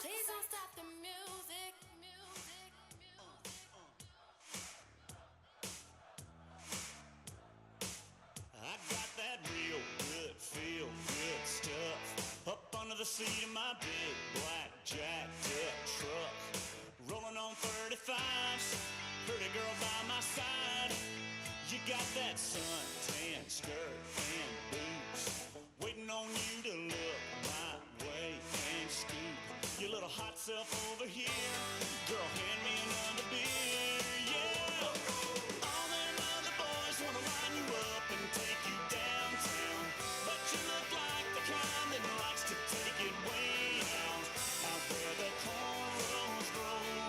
Please don't stop the music. I got that real good, feel good stuff up under the seat of my big black jacked up truck. Rolling on 35s, pretty girl by my side. You got that suntan skirt and boots, waiting on you to look my way and scoop your little hot self over here. Girl, hand me another beer, yeah. All them other boys wanna line you up and take you downtown, but you look like the kind that likes to take it way out. Out where the cornrows roll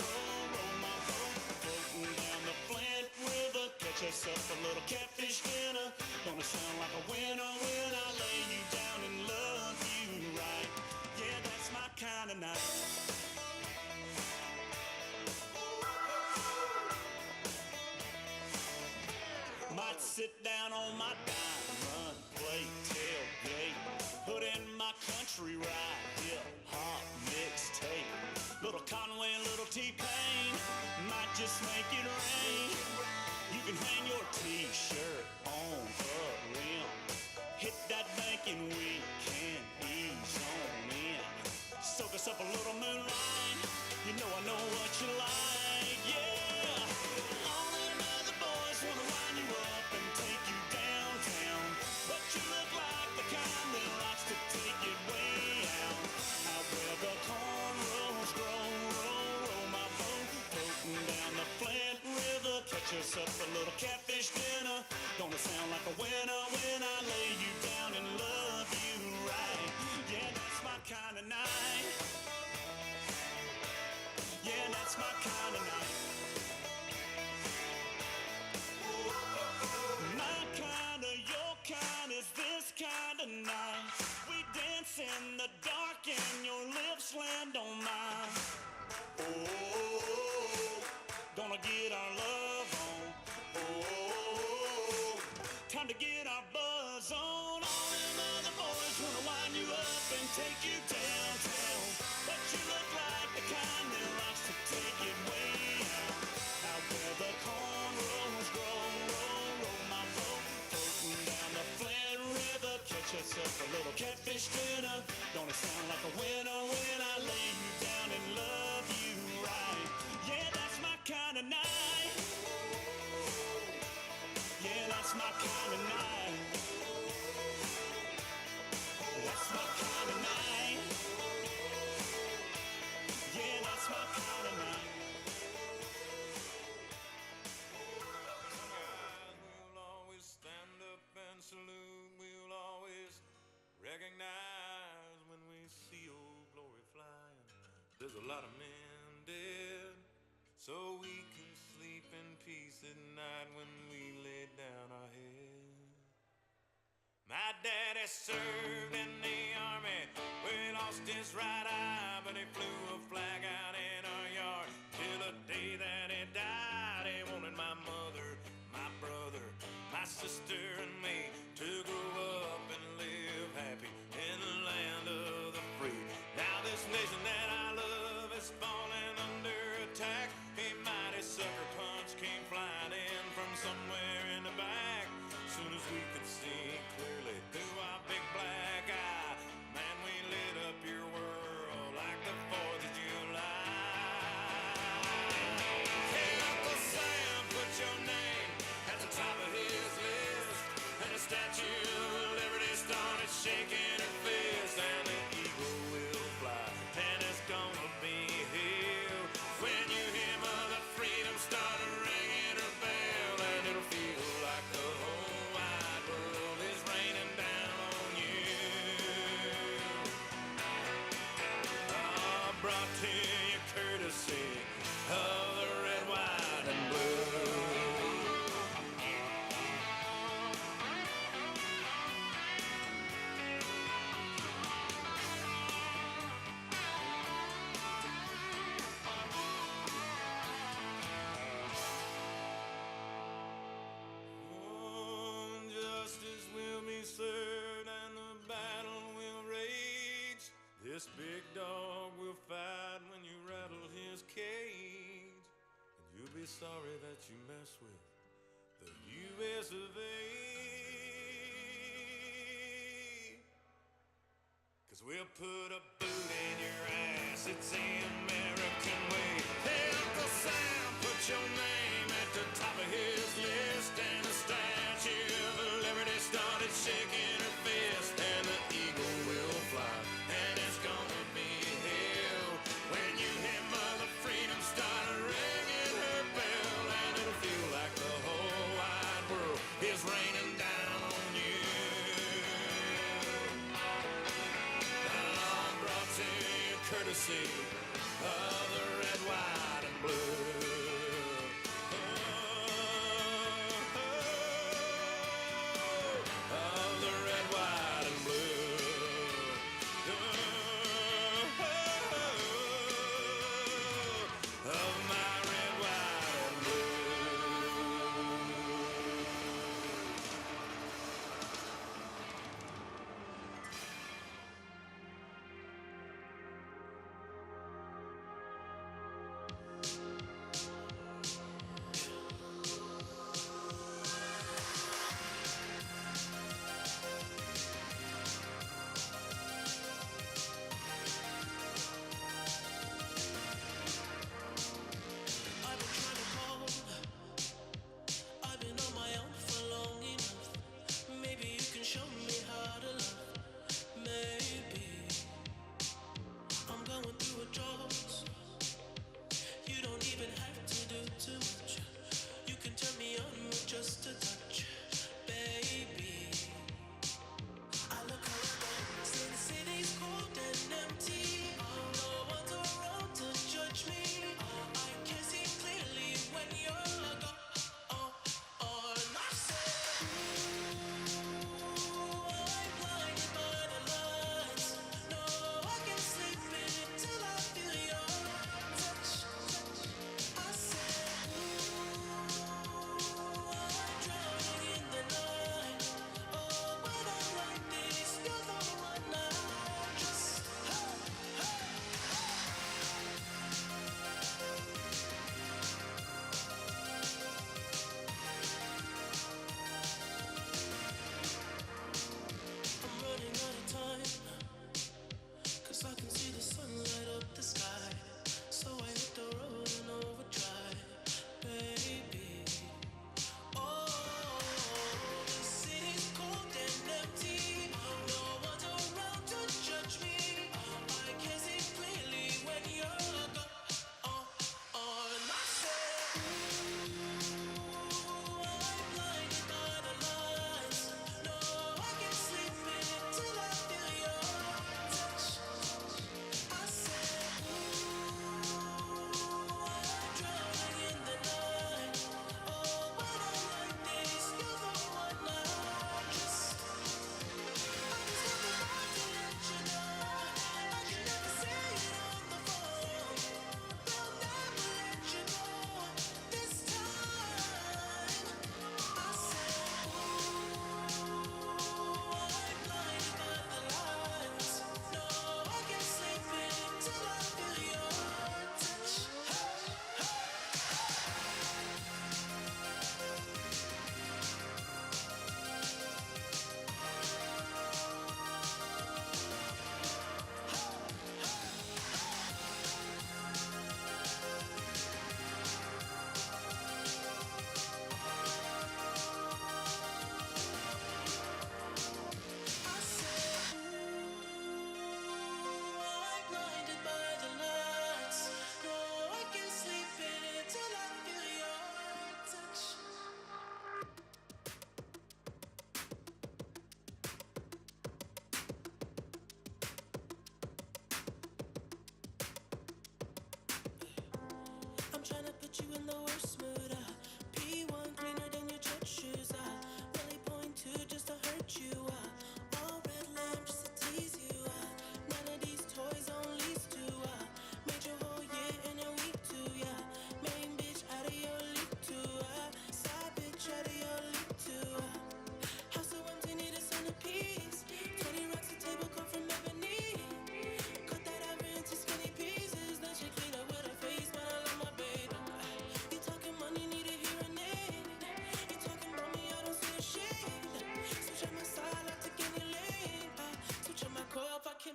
my boat, floating down the Flint River. Catch us up a little catfish dinner. Gonna sound like a winner when I lay you down and love you right. Yeah, that's my kind of night. Might sit down on my diamond plate tailgate, put in my country ride, hip-hop mixtape. Little Conway, little T-Pain, might just make it rain. You can hang your T-shirt on a rim, hit that bank and we can ease on in. Soak us up a little moonlight, you know I know what you like, yeah. All them other boys wanna line you up and take you downtown, but you look like the kind that likes to take it way out. Out where the cornrows roll my boat, floating down the Flint River. Catch us up a little catfish dinner. Gonna sound like a winner when I lay you down and love you right. Yeah, that's my kind of night. Yeah, that's my kind of night. My kind of, your kind is this kind of night. We dance in the dark and your lips land on mine. Oh, gonna get our love on. Oh, time to get our buzz on. All them other boys wanna wind you up and take you downtown, but you look like the kind that likes to take it way out. Out where the cornrows roll my boat, floating down the Flint River. Catch us up a little catfish dinner. Gonna sound like a winner when I lay you down and love you right. Yeah, that's my kind of night. Yeah, that's my kind of night. That's my kind of night. Yeah, that's my kind of night. We'll always stand up and salute. We'll always recognize when we see old glory flying. There's a lot of men dead, so we can sleep in peace at night when we lay down our head. My daddy served in the army, where he lost his right eye, but he flew a flag out in our yard till the day that he died. He wanted my mother, my brother, my sister and me to grow up and live happy in the land of the free. Now this nation that I love is falling under attack. A mighty sucker punch came flying in from somewhere in the back. Soon as we could see clearly through our big black eye, man, we lit up your world like the 4th of July. Hey, Uncle Sam, put your name at the top of his list, and the Statue of Liberty started shaking her fist, and the eagle will fly, and it's gonna be here when you hear Mother Freedom start ringing her bell, and it'll feel like the whole wide world is raining down on you. Brought to you courtesy of the red, white, and blue. Justice will be served and the battle will rage. This big dog will fight be sorry that you mess with the US of A. 'Cause we'll put a boot in your ass, it's the American way. Hey, Uncle Sam, put your name at the top of his list, and the Statue of Liberty started shaking her fist, and the eagle will fly, and it's gonna be hell when you hear Mother Freedom start ringing her bell, and it'll feel like the whole wide world is raining down on you. Brought to you courtesy of the red, white, and blue. Of the red, white, and blue. Of my red, white, and blue.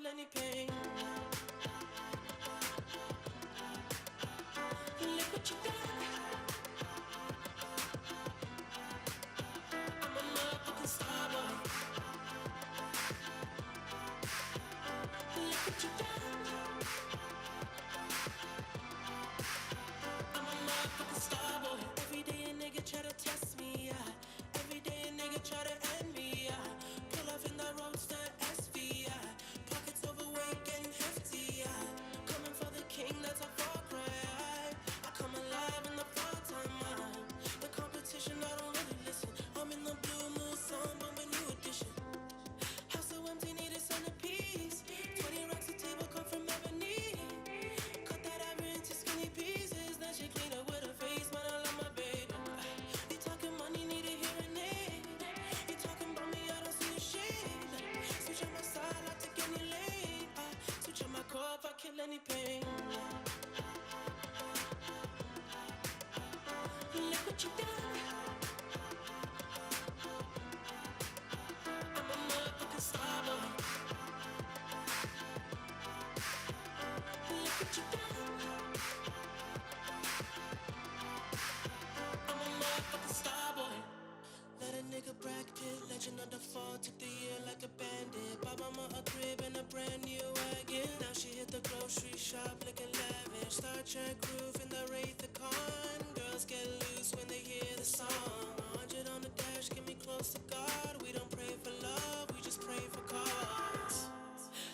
kill any pain. Look what you done. I'm a motherfucking star boy. Look what you done. I'm a motherfucking star boy. Every day a nigga try to test me, yeah. Every day a nigga try to end me, yeah. Pull off in the roadster SV, yeah. Pockets overweight getting hefty, yeah. Coming for the king, that's a far cry. I come alive in the part time, the competition, I don't really listen. I'm in the blue moon, sun bumping new edition. House so empty, need a centerpiece. 20 racks of table come from ebony. Cut that ever into skinny pieces. Then she clean up with her face, man, I love my baby. You talking money, need a hearing aid. You talking about me, I don't see a shade. Switch on my side, I take any lane. Switch on my core if I kill any pain. Look what you done. I'm a motherfucking star boy. Look what you done. I'm a motherfucking star boy. Let a nigga Brad Pitt, legend of the fall, took the year like a bandit. Bought mama a crib and a brand new wagon. Now she hit the grocery shop looking lavish. Star Trek roof in the Wraith the Con. Girls get loose when they hear the song. 100 on the dash, get me close to God. We don't pray for love, we just pray for cause.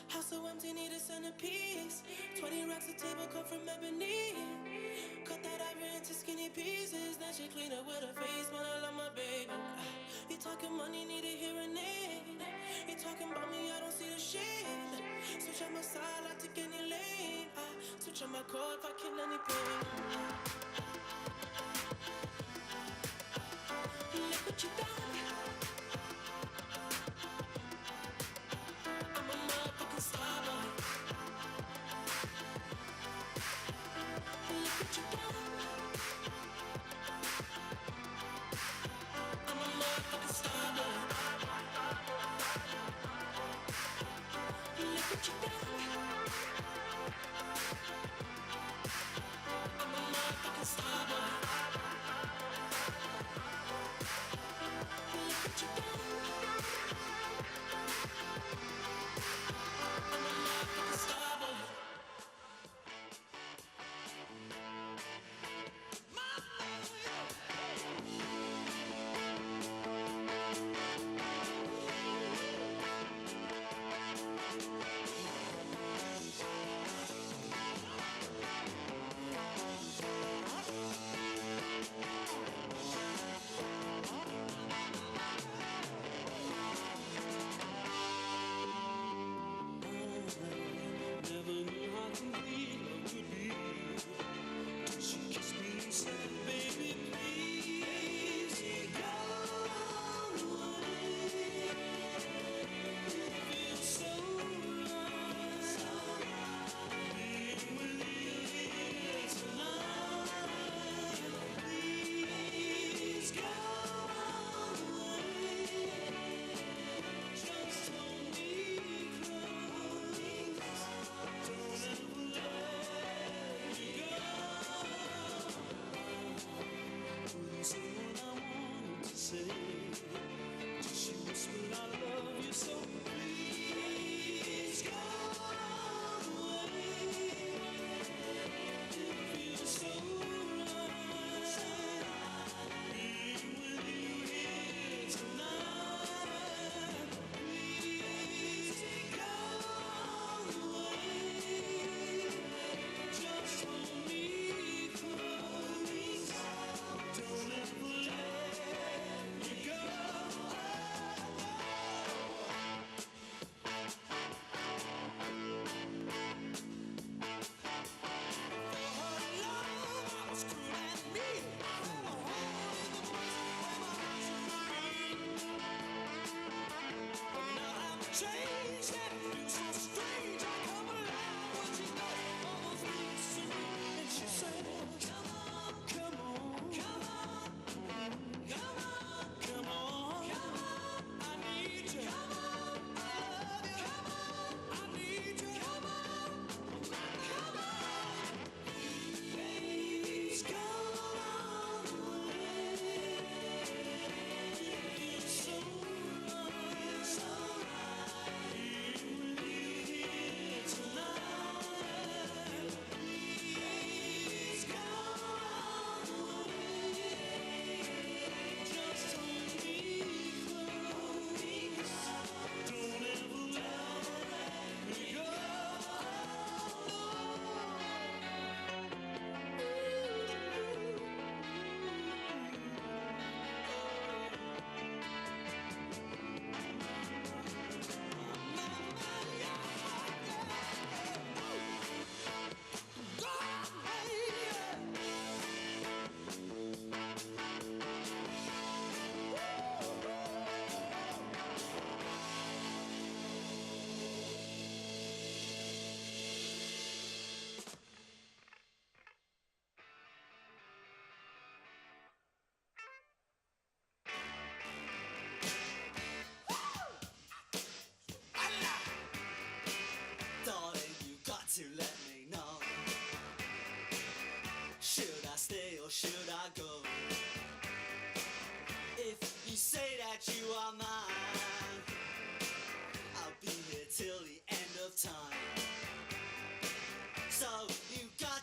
House so empty, need a centerpiece. 20 racks of table come from ebony. Cut that ivory into skinny pieces. Then she clean up with her face, man, I love my baby. You talking money, need a hearing aid. You talking about me, I don't see the shade. Switch on my side, I take any lane. Switch on my core if I kill any pain. Look what you done. I'm a motherfucking star boy. Look what you done. I'm a motherfucking star boy. Look what you done. I'm a motherfucking star boy. Look what you done. I'm a motherfucking star boy.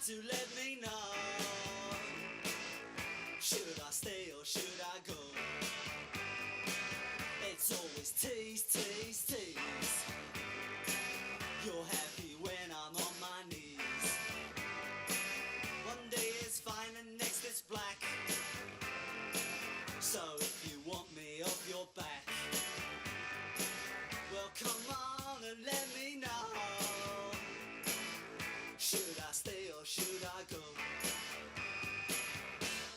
to let me know. Should I stay or should I go? It's always tease, tease, tease. You're happy when I'm on my knees. One day is fine and next is black. So if you want me off your back, well come on and let me know. Should I stay or should I go?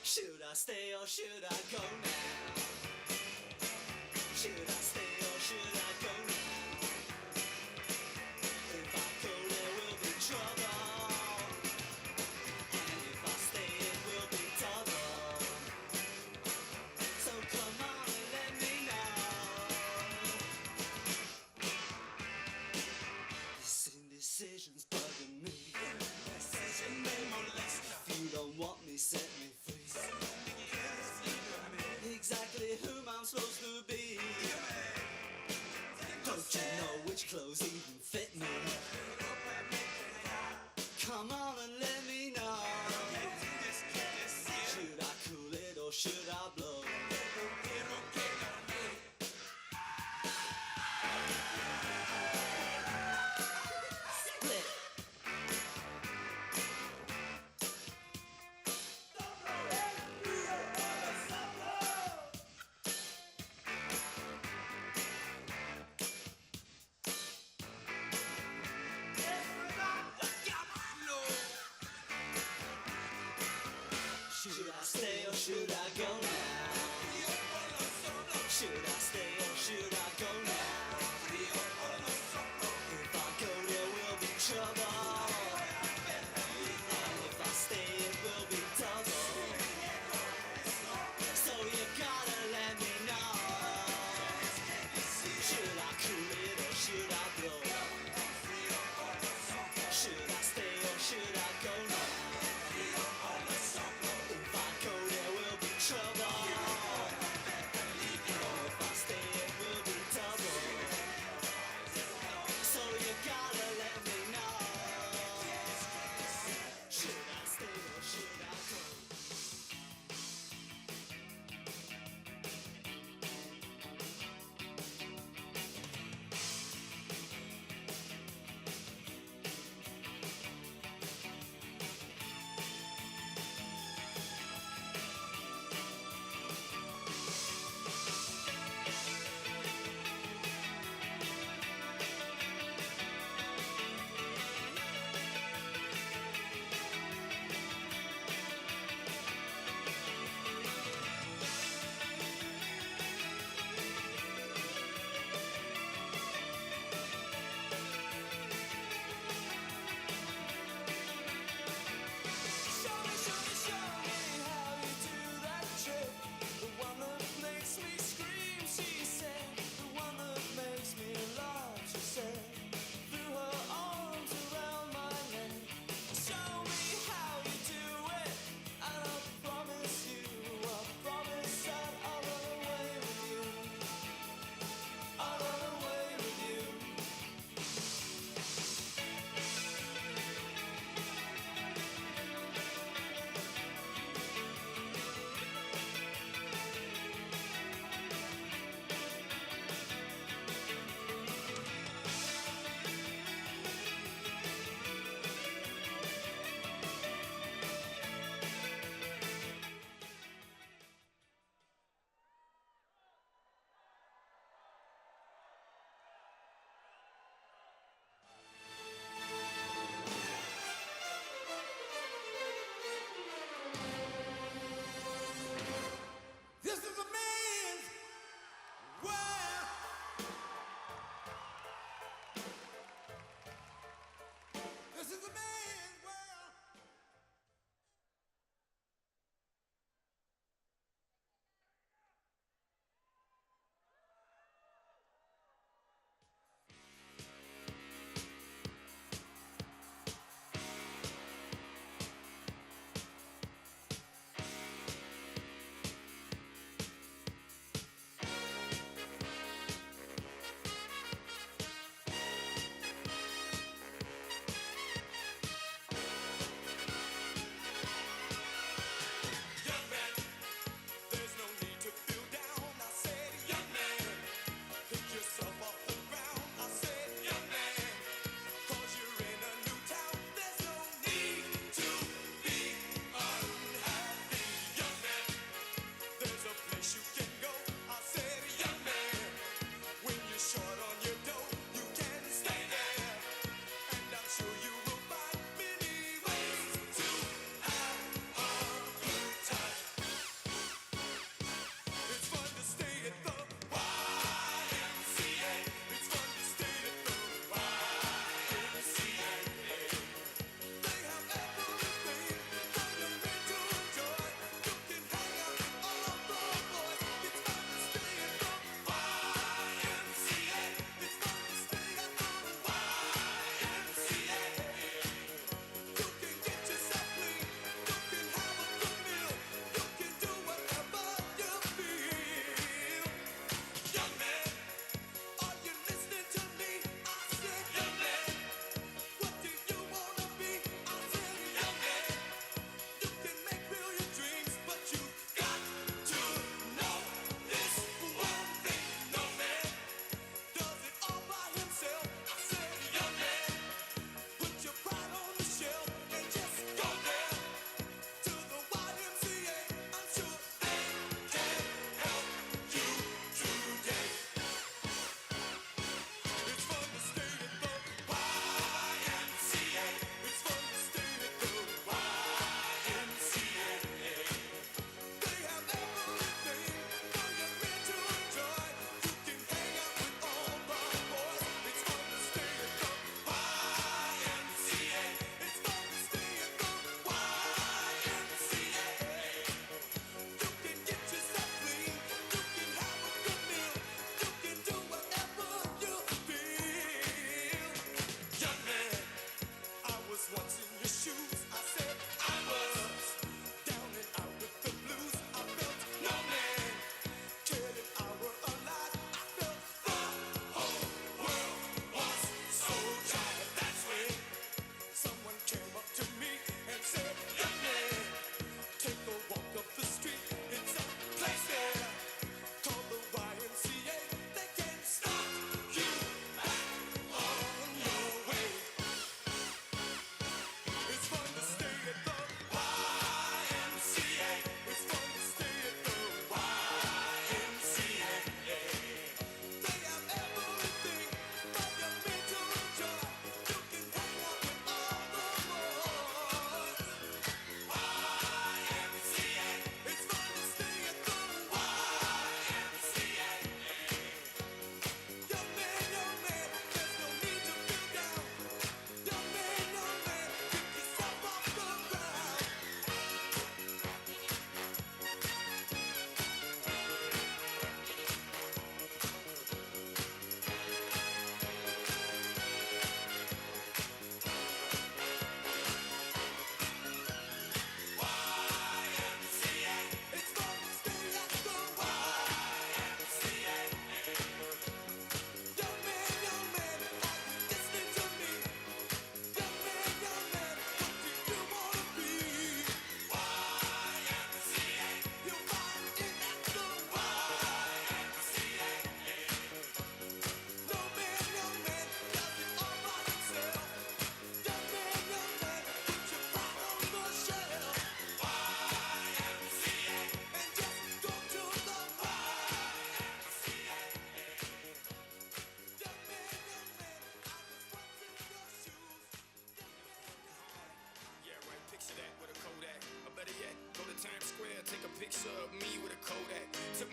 Should I stay or should I go now? Should I stay or should I go now? If I go there will be trouble, and if I stay it will be double. So come on and let me know. This indecision's bugging me. If you don't want me, set me free.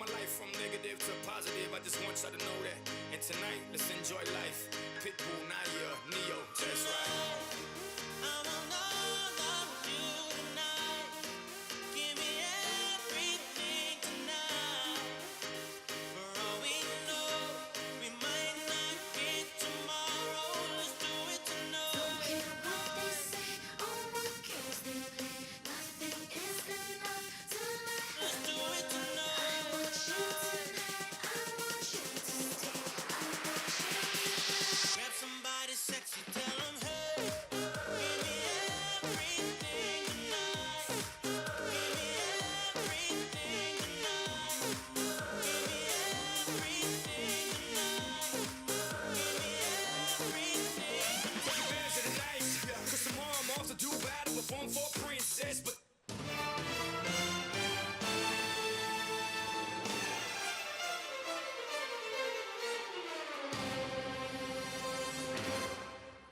my life from negative to positive. I just want y'all to know that. And tonight, let's enjoy life. Pitbull, Nadia, Neo, that's right. I want all of you tonight. Give me everything tonight. For all we know, we might not get tomorrow. Let's do it tonight. Don't care what they say or what games they play. Nothing is enough tonight. Let's do it I tonight. want you tonight. I want you to stay. I want you. Grab somebody sexy, tell them hey. Give me everything tonight. Give me everything tonight. Give me everything tonight. Give me everything. Take advantage of the night, cause tomorrow I'm off to do battle, perform for a princess, but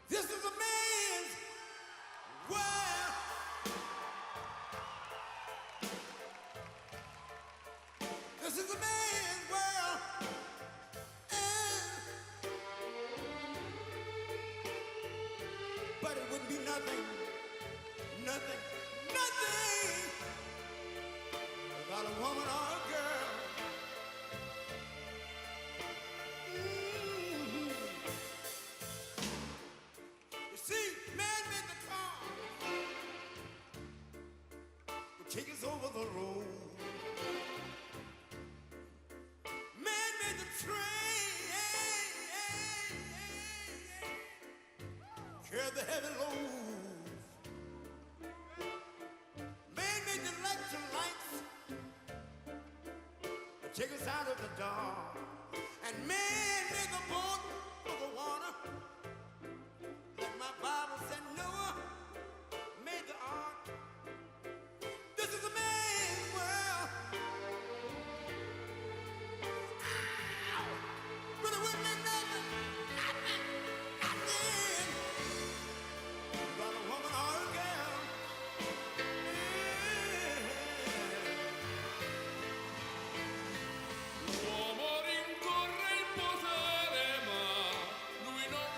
This is a man's world. This is a man's world. But it wouldn't be nothing, nothing, nothing without a woman or a girl. You see, man made the car to take us over the road. Man made the train, carry the heavy loads. Man made the electric lights to take us out of the dark. And man made the boat for the water. Like my Bible said, Noah made the ark. This is a man's world. Ow! But it wouldn't be nothing, nothing, nothing without a woman or a girl. l'uomo rincorre il potere, ma lui non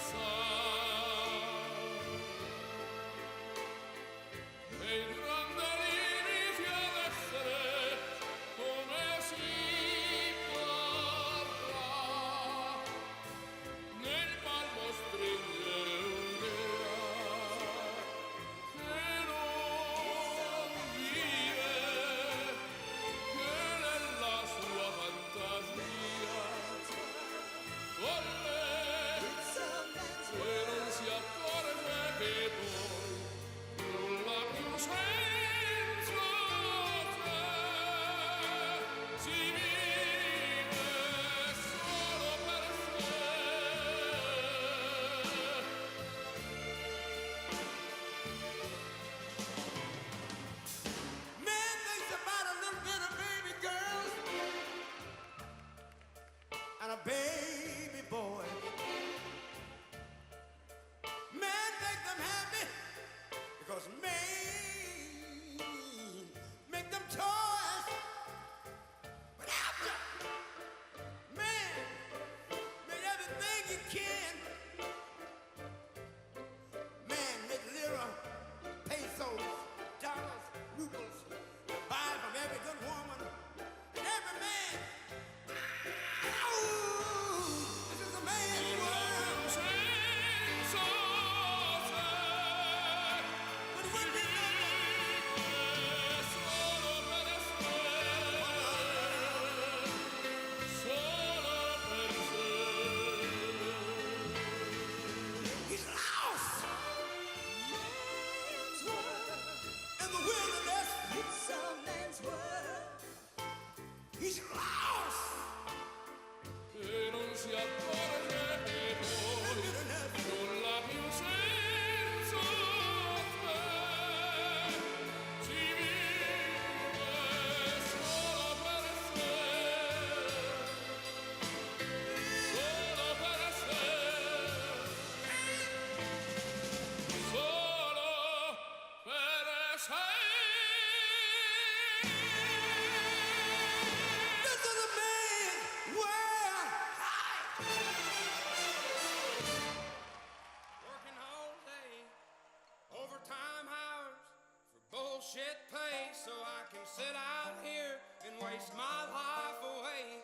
bullshit pay so I can sit out here and waste my life away.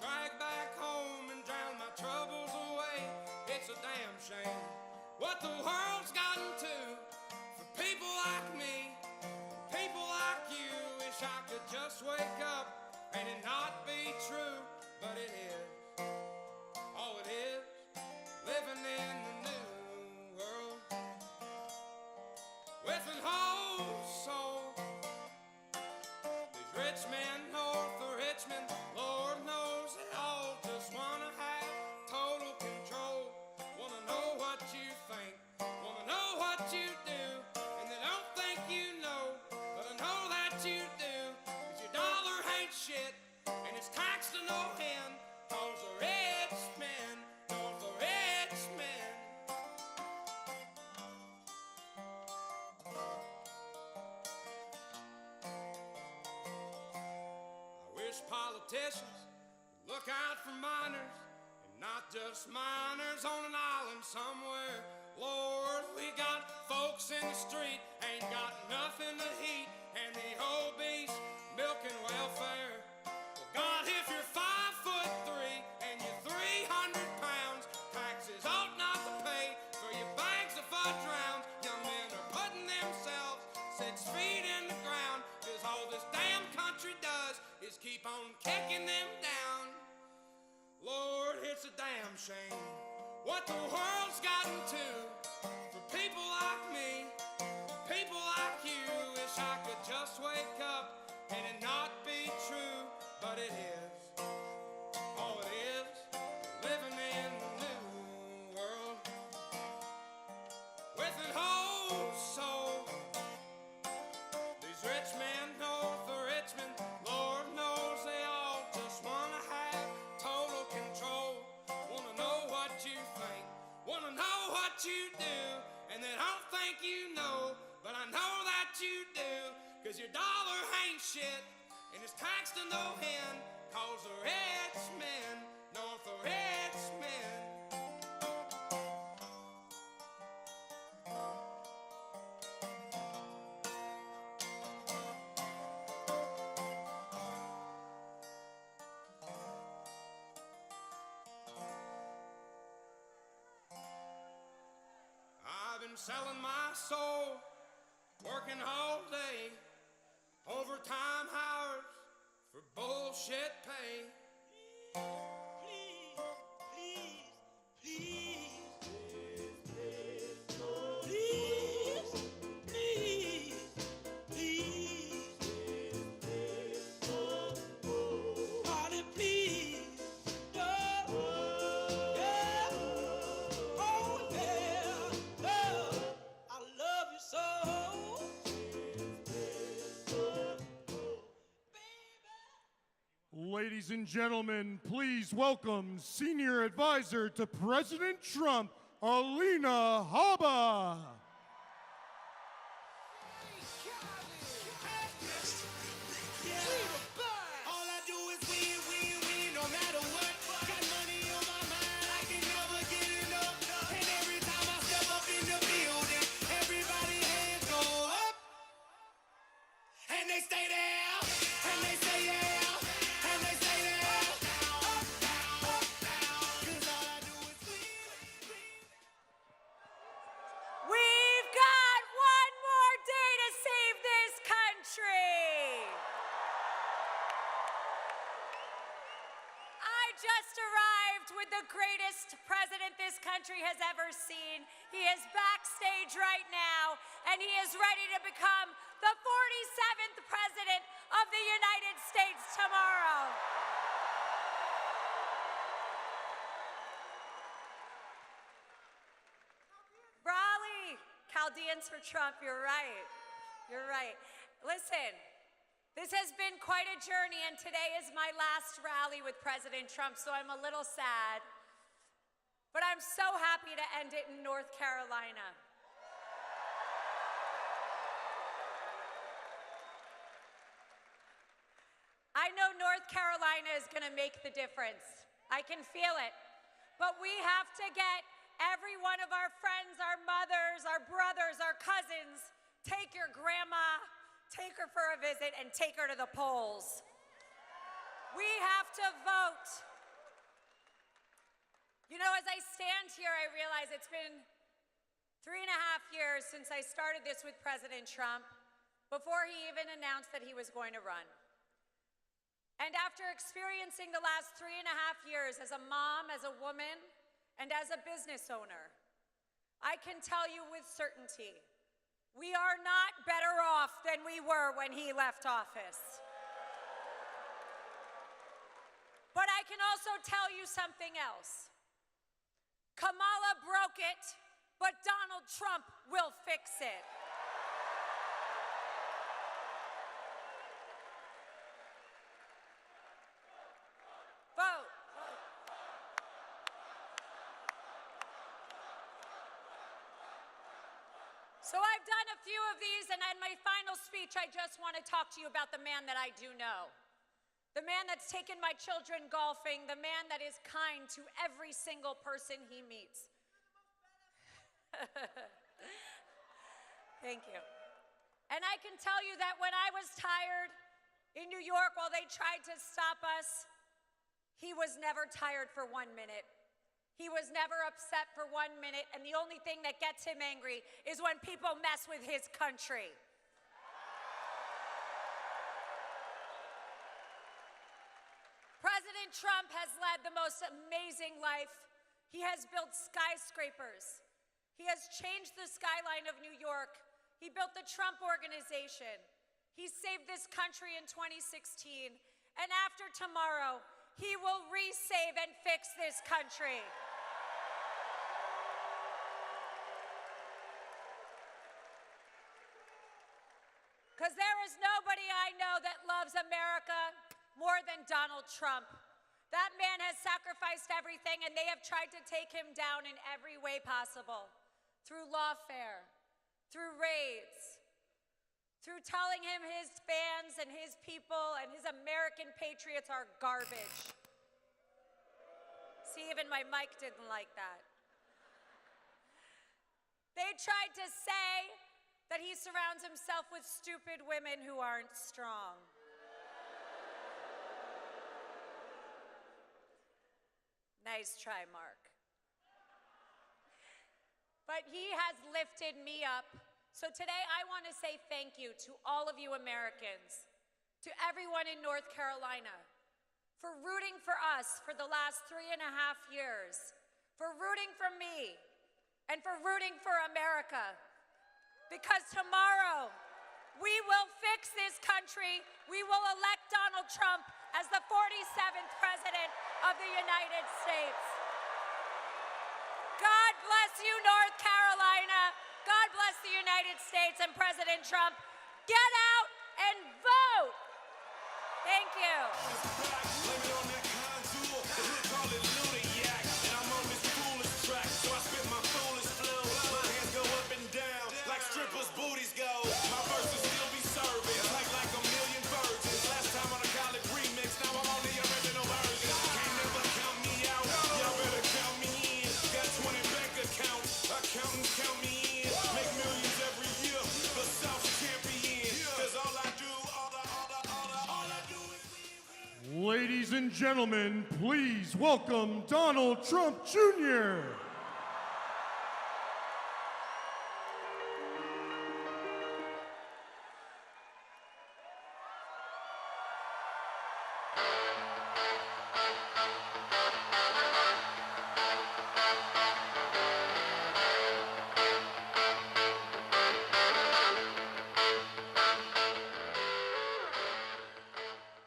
Drag back home and drown my troubles away. It's a damn shame what the world's gotten to for people like me, people like you. Wish I could just wake up and it not be true, but it is. Oh, it is living in the new world with an whole soul. These rich men north of Richmond, Lord knows they all just wanna have total control. Wanna know what you think, wanna know what you do, and they don't think you know, but I know that you do. 'Cause your dollar ain't shit, and it's taxed to no end. 'Cause the rich men, knows the rich men. I wish politicians would look out for miners, and not just miners on an island somewhere. Lord, we got folks in the street, ain't got nothing to eat, and the obese milking welfare. Well, God, if you're 5'3" and you're 300 pounds, taxes ought not to pay for your bags of fudge rounds. Young men are putting themselves 6 feet in the ground, 'cause all this damn country does is keep on kicking them down. Lord, it's a damn shame what the world's gotten to for people like me, people like you. Wish I could just wake up and it not be true, but it is. Oh, it is living in the new world with an whole soul. These rich men north of Richmond, Lord knows they all just wanna have total control. Wanna know what you think, wanna know what you do, and they don't think you know, but I know that you do. 'Cause your dollar ain't shit, and it's taxed to no end. 'Cause the rich men, north of rich men. I've been selling my soul, working all day, overtime hours for bullshit pay. Please, please, please, please, Party, please, yeah, yeah, oh yeah, I love you so. Ladies and gentlemen, please welcome Senior Advisor to President Trump, Alina Habba. All I do is win, win, win, no matter what. Got money on my mind, I can never get enough. And every time I step up in the building, everybody hands go up. And they stay there, and they say yeah, and they say there. Up, down, up, down. 'Cause all I do is win. We've got one more day to save this country. I just arrived with the greatest president this country has ever seen. He is backstage right now, and he is ready to become the 47th president of the United States tomorrow. Raleigh, Chaldeans for Trump, you're right. You're right. Listen, this has been quite a journey, and today is my last rally with President Trump, so I'm a little sad. But I'm so happy to end it in North Carolina. I know North Carolina is going to make the difference. I can feel it. But we have to get every one of our friends, our mothers, our brothers, our cousins, take your grandma, take her for a visit, and take her to the polls. We have to vote. You know, as I stand here, I realize it's been 3.5 years since I started this with President Trump, before he even announced that he was going to run. And after experiencing the last 3.5 years as a mom, as a woman, and as a business owner, I can tell you with certainty, we are not better off than we were when he left office. But I can also tell you something else. Kamala broke it, but Donald Trump will fix it. Vote. So I've done a few of these, and in my final speech, I just want to talk to you about the man that I do know. The man that's taken my children golfing, the man that is kind to every single person he meets. Thank you. And I can tell you that when I was tired in New York while they tried to stop us, he was never tired for 1 minute. He was never upset for 1 minute, and the only thing that gets him angry is when people mess with his country. President Trump has led the most amazing life. He has built skyscrapers. He has changed the skyline of New York. He built the Trump Organization. He saved this country in 2016. And after tomorrow, he will resave and fix this country. Because there is nobody I know that loves America more than Donald Trump. That man has sacrificed everything, and they have tried to take him down in every way possible. Through lawfare, through raids, through telling him his fans and his people and his American patriots are garbage. See, even my mic didn't like that. They tried to say that he surrounds himself with stupid women who aren't strong. Nice try, Mark. But he has lifted me up. So today I want to say thank you to all of you Americans, to everyone in North Carolina, for rooting for us for the last 3.5 years, for rooting for me, and for rooting for America. Because tomorrow, we will fix this country. We will elect Donald Trump as the 47th President of the United States. God bless you, North Carolina. God bless the United States and President Trump. Get out and vote. Thank you. Ladies and gentlemen, please welcome Donald Trump Jr.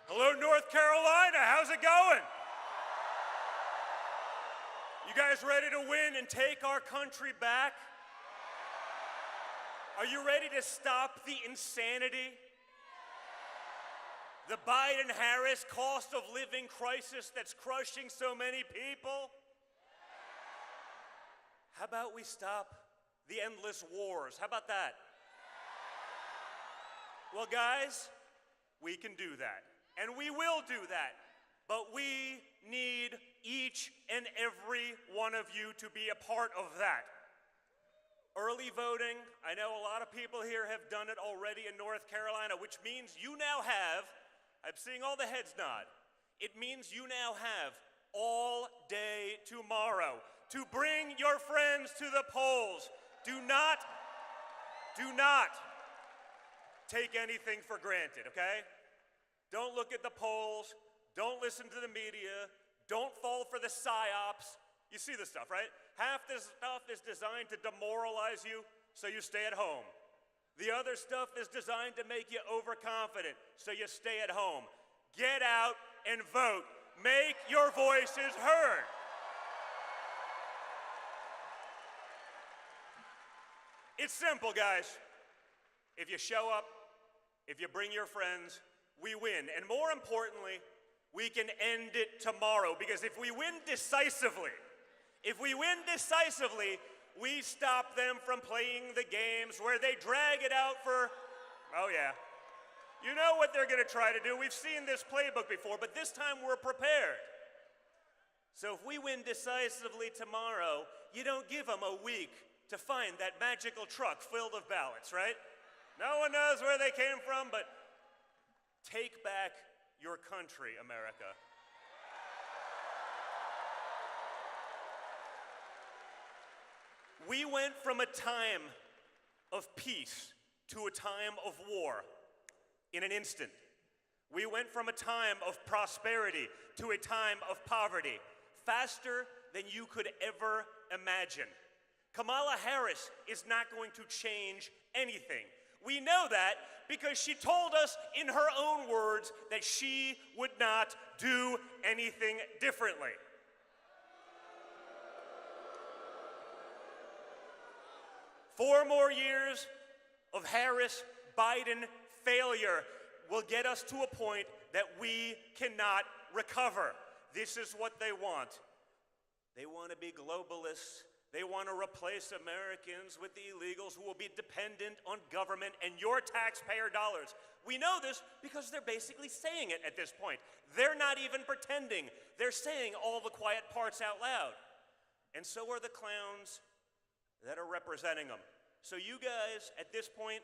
Hello, North Carolina. How's it going? You guys ready to win and take our country back? Are you ready to stop the insanity? The Biden-Harris cost of living crisis that's crushing so many people? How about we stop the endless wars? How about that? Well, guys, we can do that. And we will do that. But we need each and every one of you to be a part of that. Early voting, I know a lot of people here have done it already in North Carolina, which means you now have, I'm seeing all the heads nod, it means you now have all day tomorrow to bring your friends to the polls. Do not take anything for granted, okay? Don't look at the polls, don't listen to the media, don't fall for the psyops. You see this stuff, right? Half this stuff is designed to demoralize you so you stay at home. The other stuff is designed to make you overconfident so you stay at home. Get out and vote. Make your voices heard. It's simple, guys. If you show up, if you bring your friends, we win. And more importantly, we can end it tomorrow, because if we win decisively, we stop them from playing the games where they drag it out for, oh yeah. You know what they're gonna try to do. We've seen this playbook before, but this time we're prepared. So if we win decisively tomorrow, you don't give them a week to find that magical truck filled with ballots, right? No one knows where they came from, but take back your country, America. We went from a time of peace to a time of war in an instant. We went from a time of prosperity to a time of poverty faster than you could ever imagine. Kamala Harris is not going to change anything. We know that because she told us in her own words that she would not do anything differently. Four more years of Harris-Biden failure will get us to a point that we cannot recover. This is what they want. They want to be globalists. They want to replace Americans with the illegals who will be dependent on government and your taxpayer dollars. We know this because they're basically saying it at this point. They're not even pretending. They're saying all the quiet parts out loud. And so are the clowns that are representing them. So you guys, at this point,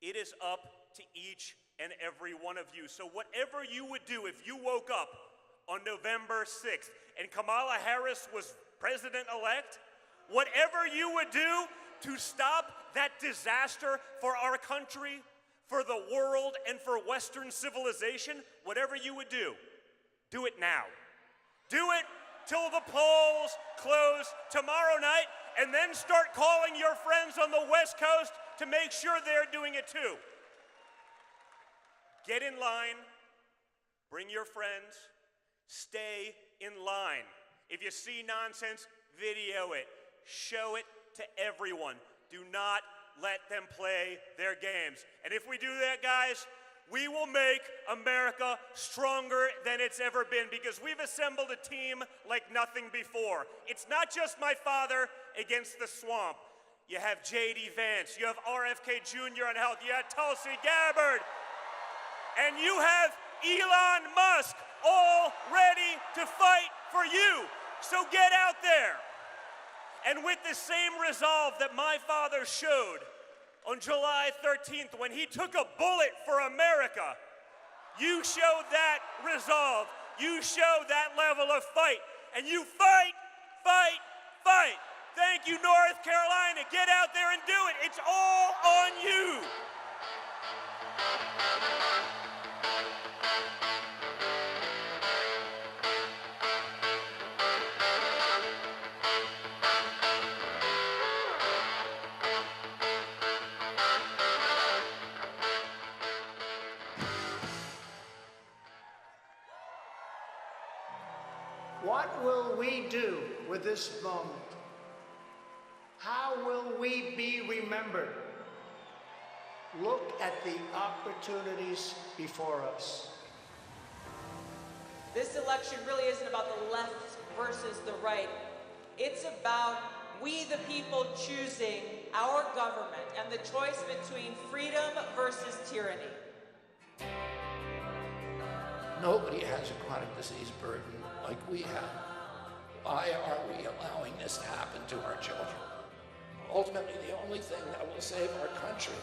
it is up to each and every one of you. So whatever you would do if you woke up on November 6th and Kamala Harris was president-elect, whatever you would do to stop that disaster for our country, for the world, and for Western civilization, whatever you would do it now. Do it till the polls close tomorrow night, and then start calling your friends on the West Coast to make sure they're doing it too. Get in line, bring your friends, stay in line. If you see nonsense, video it. Show it to everyone. Do not let them play their games. And if we do that, guys, we will make America stronger than it's ever been, because we've assembled a team like nothing before. It's not just my father against the swamp. You have J.D. Vance, you have RFK Jr. on health, you have Tulsi Gabbard, and you have Elon Musk all ready to fight for you. So get out there. And with the same resolve that my father showed on July 13th when he took a bullet for America, you showed that resolve. You showed that level of fight. And you fight, fight, fight. Thank you, North Carolina. Get out there and do it. It's all on you. What will we do with this moment? How will we be remembered? Look at the opportunities before us. This election really isn't about the left versus the right. It's about we the people choosing our government and the choice between freedom versus tyranny. Nobody has a chronic disease burden like we have. Why are we allowing this to happen to our children? ultimately the only thing that will save our country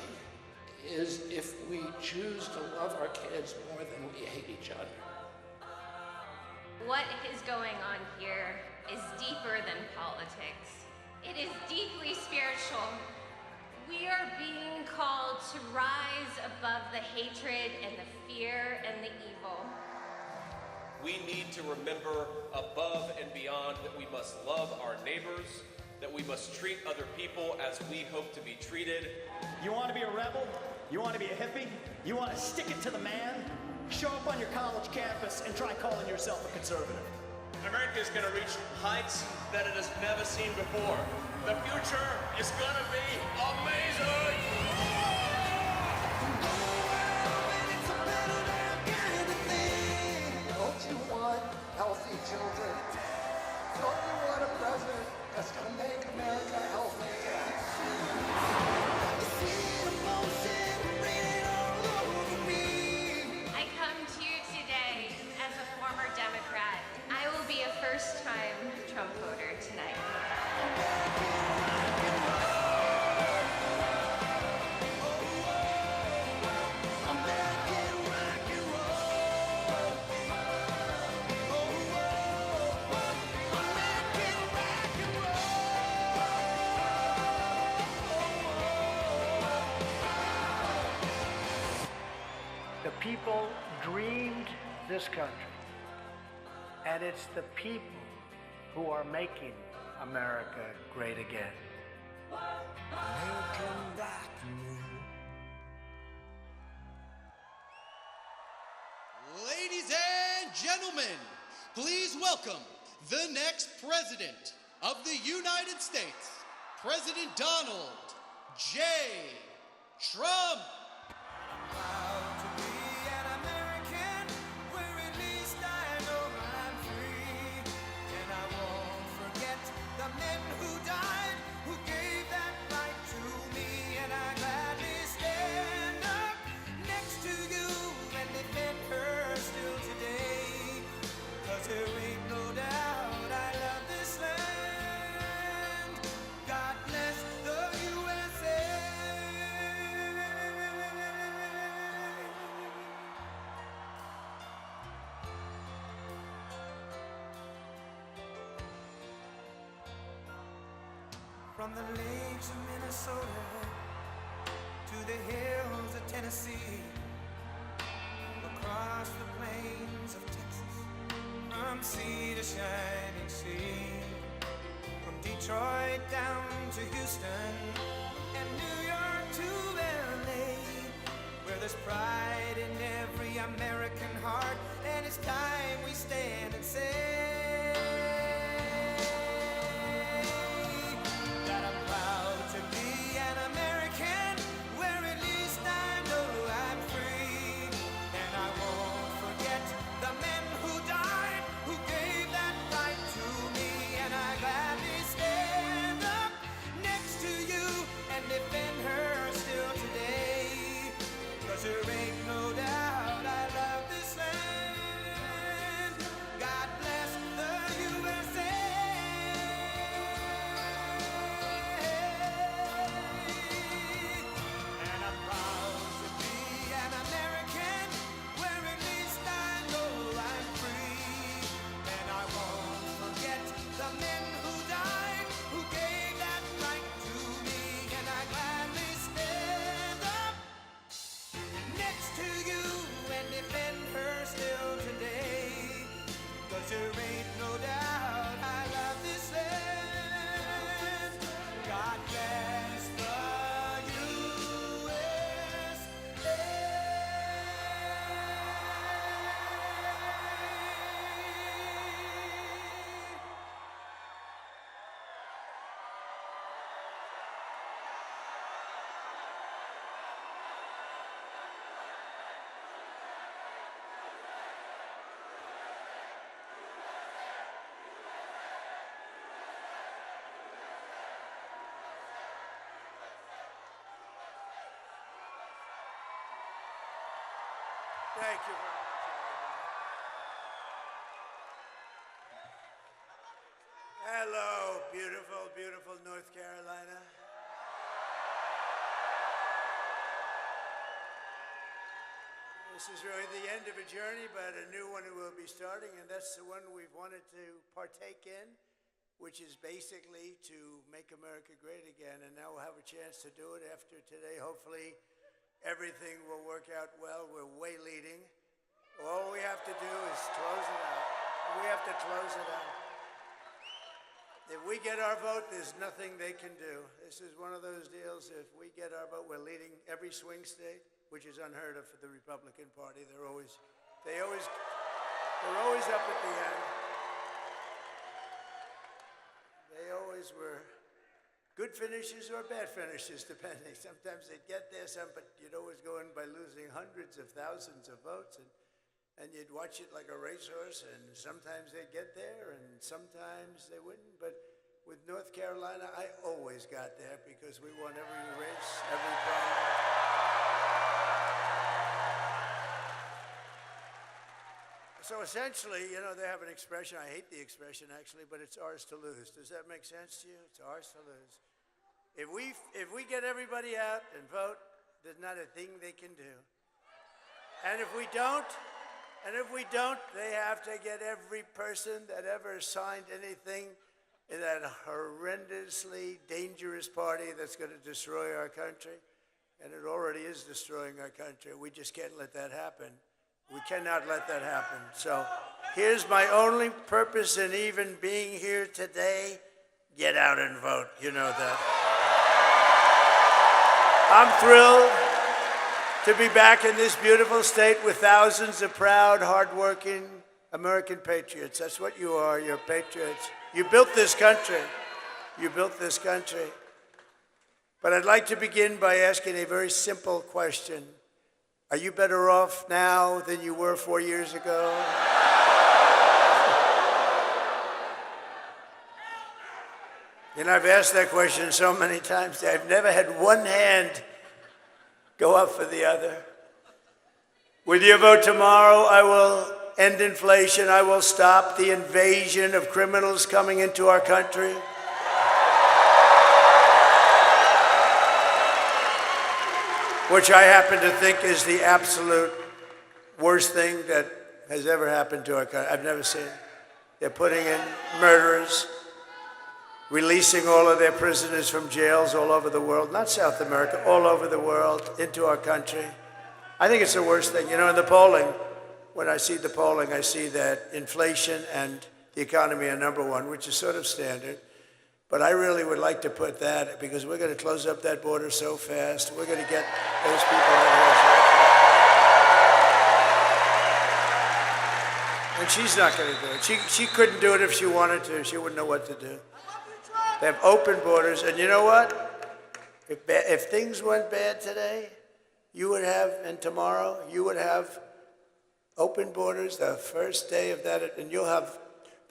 is if we choose to love our kids more than we hate each other. What is going on here is deeper than politics. It is deeply spiritual. We are being called to rise above the hatred and the fear and the evil. We need to remember above and beyond that we must love our neighbors, that we must treat other people as we hope to be treated. You want to be a rebel? You want to be a hippie? You want to stick it to the man? Show up on your college campus and try calling yourself a conservative. America is going to reach heights that it has never seen before. The future is going to be amazing! Don't you want healthy children? Don't you want a president that's going to make America healthy again? I come to you today as a former Democrat. I will be a first-time Trump voter tonight. The people dreamed this country, and it's the people who are making America great again. Ladies and gentlemen, please welcome the next president of the United States, President Donald J. Trump. Proud to be an American, where at least I know I'm free. And I won't forget the men who died, who gave that right to me. And I gladly stand up next to you and defend her still today. 'Cause there ain't no doubt I love this land. God bless the USA. From the lakes of Minnesota to the hills of Tennessee, across the plains of Texas, from sea to shining sea, from Detroit down to Houston and New York to LA, where there's pride in every American heart, and it's time we stand and say that I'm proud to be an American, where at least I know I'm free. And I won't forget the men who died, who gave that right to me. And I gladly stand up next to you and defend her still today. 'Cause there ain't no doubt I love this land. God bless the USA. And I'm proud to be an American, where at least I know I'm free. And I won't forget the men who died, who gave that right to me. And I gladly stand up next to you and defend her still today. 'Cause there ain't no doubt I love this land. God bless the USA. Thank you very much, everybody. Hello, beautiful, beautiful North Carolina. This is really the end of a journey, but a new one will be starting, and that's the one we've wanted to partake in, which is basically to make America great again. And now we'll have a chance to do it after today. Hopefully, everything will work out well. We're way leading. All we have to do is close it out. We have to close it out. If we get our vote, there's nothing they can do. This is one of those deals. If we get our vote, we're leading every swing state, which is unheard of for the Republican Party. They're always up at the end. They always were good finishes or bad finishes, depending. Sometimes they'd get there, but you'd always go in by losing hundreds of thousands of votes, and you'd watch it like a racehorse, and sometimes they'd get there, and sometimes they wouldn't. But with North Carolina, I always got there because we won every race, every primary. So essentially, they have an expression. I hate the expression, actually, but it's ours to lose. Does that make sense to you? It's ours to lose. If we get everybody out and vote, there's not a thing they can do. And if we don't, they have to get every person that ever signed anything in that horrendously dangerous party that's going to destroy our country. And it already is destroying our country. We just can't let that happen. We cannot let that happen. So here's my only purpose in even being here today. Get out and vote. You know that. I'm thrilled to be back in this beautiful state with thousands of proud, hardworking American patriots. That's what you are. You're patriots. You built this country. You built this country. But I'd like to begin by asking a very simple question. Are you better off now than you were 4 years ago? I've asked that question so many times. I've never had one hand go up for the other. With your vote tomorrow, I will end inflation. I will stop the invasion of criminals coming into our country. Which I happen to think is the absolute worst thing that has ever happened to our country. I've never seen it. They're putting in murderers, releasing all of their prisoners from jails all over the world, not South America, all over the world, into our country. I think it's the worst thing. In the polling, when I see the polling, I see that inflation and the economy are number one, which is sort of standard. But I really would like to put that, because we're going to close up that border so fast. We're going to get those people out here. And she's not going to do it. She couldn't do it if she wanted to. She wouldn't know what to do. They have open borders. And you know what? If things went bad today, and tomorrow, you would have open borders the first day of that. And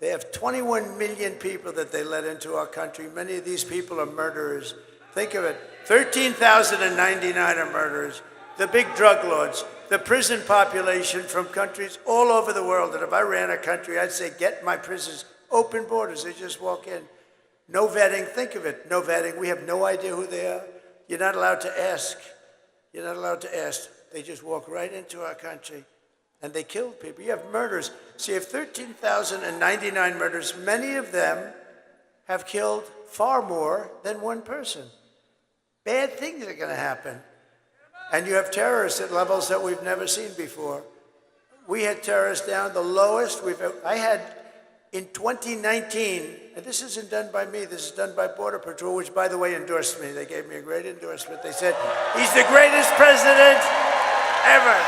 they have 21 million people that they let into our country. Many of these people are murderers. Think of it. 13,099 are murderers. The big drug lords. The prison population from countries all over the world. And if I ran a country, I'd say, get my prisons. Open borders. They just walk in. No vetting. Think of it. No vetting. We have no idea who they are. You're not allowed to ask. You're not allowed to ask. They just walk right into our country. And they killed people. You have murders. So you have 13,099 murders. Many of them have killed far more than one person. Bad things are going to happen. And you have terrorists at levels that we've never seen before. We had terrorists down the lowest we've ever. I had in 2019, and this isn't done by me, this is done by Border Patrol, which, by the way, endorsed me. They gave me a great endorsement. They said, he's the greatest president ever.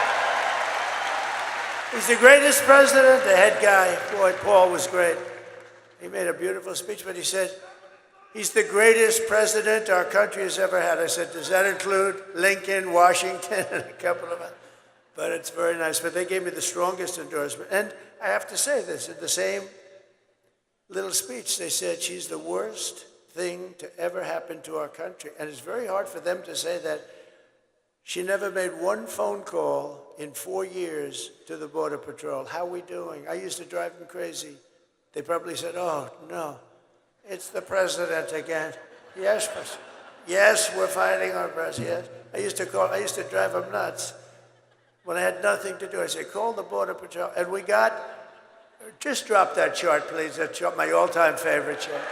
He's the greatest president, the head guy. Boy, Paul was great. He made a beautiful speech, but he said, he's the greatest president our country has ever had. I said, does that include Lincoln, Washington, and a couple of others? But it's very nice. But they gave me the strongest endorsement. And I have to say this, in the same little speech, they said she's the worst thing to ever happen to our country. And it's very hard for them to say that. She never made one phone call in 4 years to the Border Patrol. How are we doing? I used to drive them crazy. They probably said, oh, no, it's the president again. Yes, yes, we're fighting our president. Yes. I used to drive them nuts. when I had nothing to do. I said, call the Border Patrol. And we got, just drop that chart, please. That's my all-time favorite chart.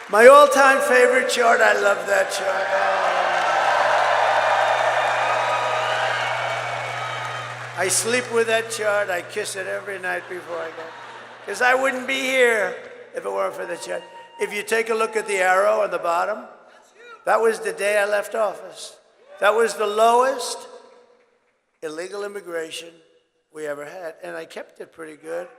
My all-time favorite chart. I love that chart. I sleep with that chart. I kiss it every night before I go. Because I wouldn't be here if it weren't for the chart. If you take a look at the arrow on the bottom, that was the day I left office. That was the lowest illegal immigration we ever had. And I kept it pretty good.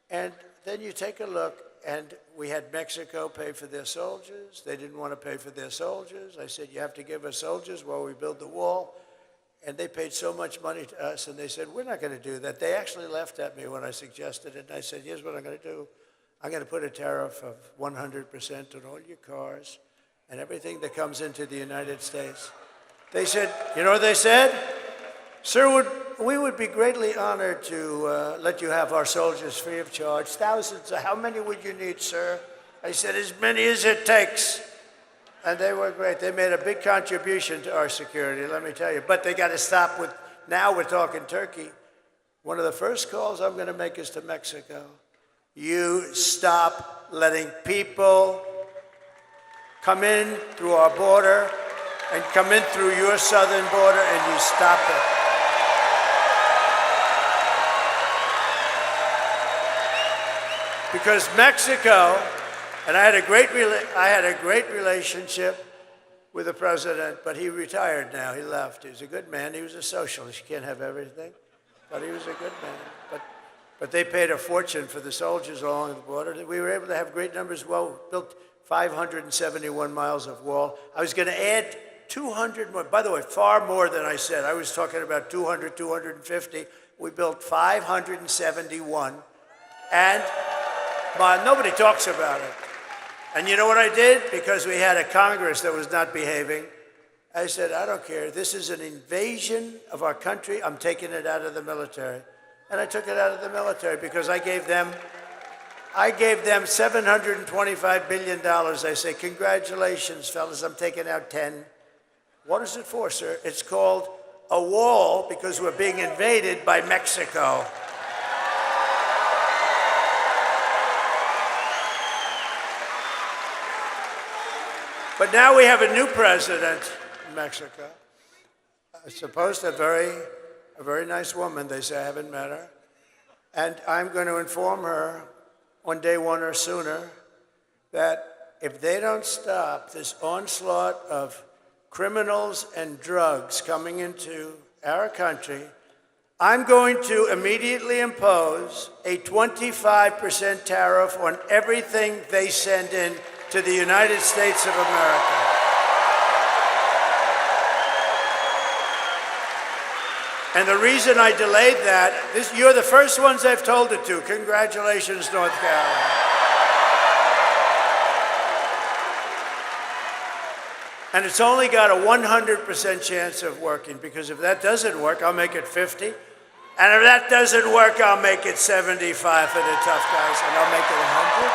And then you take a look, and we had Mexico pay for their soldiers. They didn't want to pay for their soldiers. I said, you have to give us soldiers while we build the wall. And they paid so much money to us, and they said, we're not going to do that. They actually laughed at me when I suggested it, and I said, here's what I'm going to do. I'm going to put a tariff of 100% on all your cars and everything that comes into the United States. They said, you know what they said? Sir, we would be greatly honored to let you have our soldiers free of charge. Thousands. How many would you need, sir? I said, as many as it takes. And they were great. They made a big contribution to our security, let me tell you. But they got to stop with, now we're talking Turkey. One of the first calls I'm going to make is to Mexico. You stop letting people come in through our border and come in through your southern border, and you stop it. Because Mexico, and I had a great relationship with the president, but he retired now. He left. He was a good man. He was a socialist. You can't have everything, but he was a good man. But they paid a fortune for the soldiers along the border. We were able to have great numbers. Well, built 571 miles of wall. I was going to add 200 more. By the way, far more than I said. I was talking about 200, 250. We built 571, and nobody talks about it. And you know what I did? Because we had a Congress that was not behaving, I said, I don't care. This is an invasion of our country. I'm taking it out of the military. And I took it out of the military because I gave them $725 billion. I say, congratulations, fellas, I'm taking out 10. What is it for, sir? It's called a wall because we're being invaded by Mexico. But now we have a new president in Mexico. Supposed a very nice woman, they say. I haven't met her. And I'm going to inform her on day one or sooner that if they don't stop this onslaught of criminals and drugs coming into our country, I'm going to immediately impose a 25% tariff on everything they send in to the United States of America. And the reason I delayed that, you're the first ones I've told it to. Congratulations, North Carolina. And it's only got a 100% chance of working, because if that doesn't work, I'll make it 50. And if that doesn't work, I'll make it 75 for the tough guys, and I'll make it 100.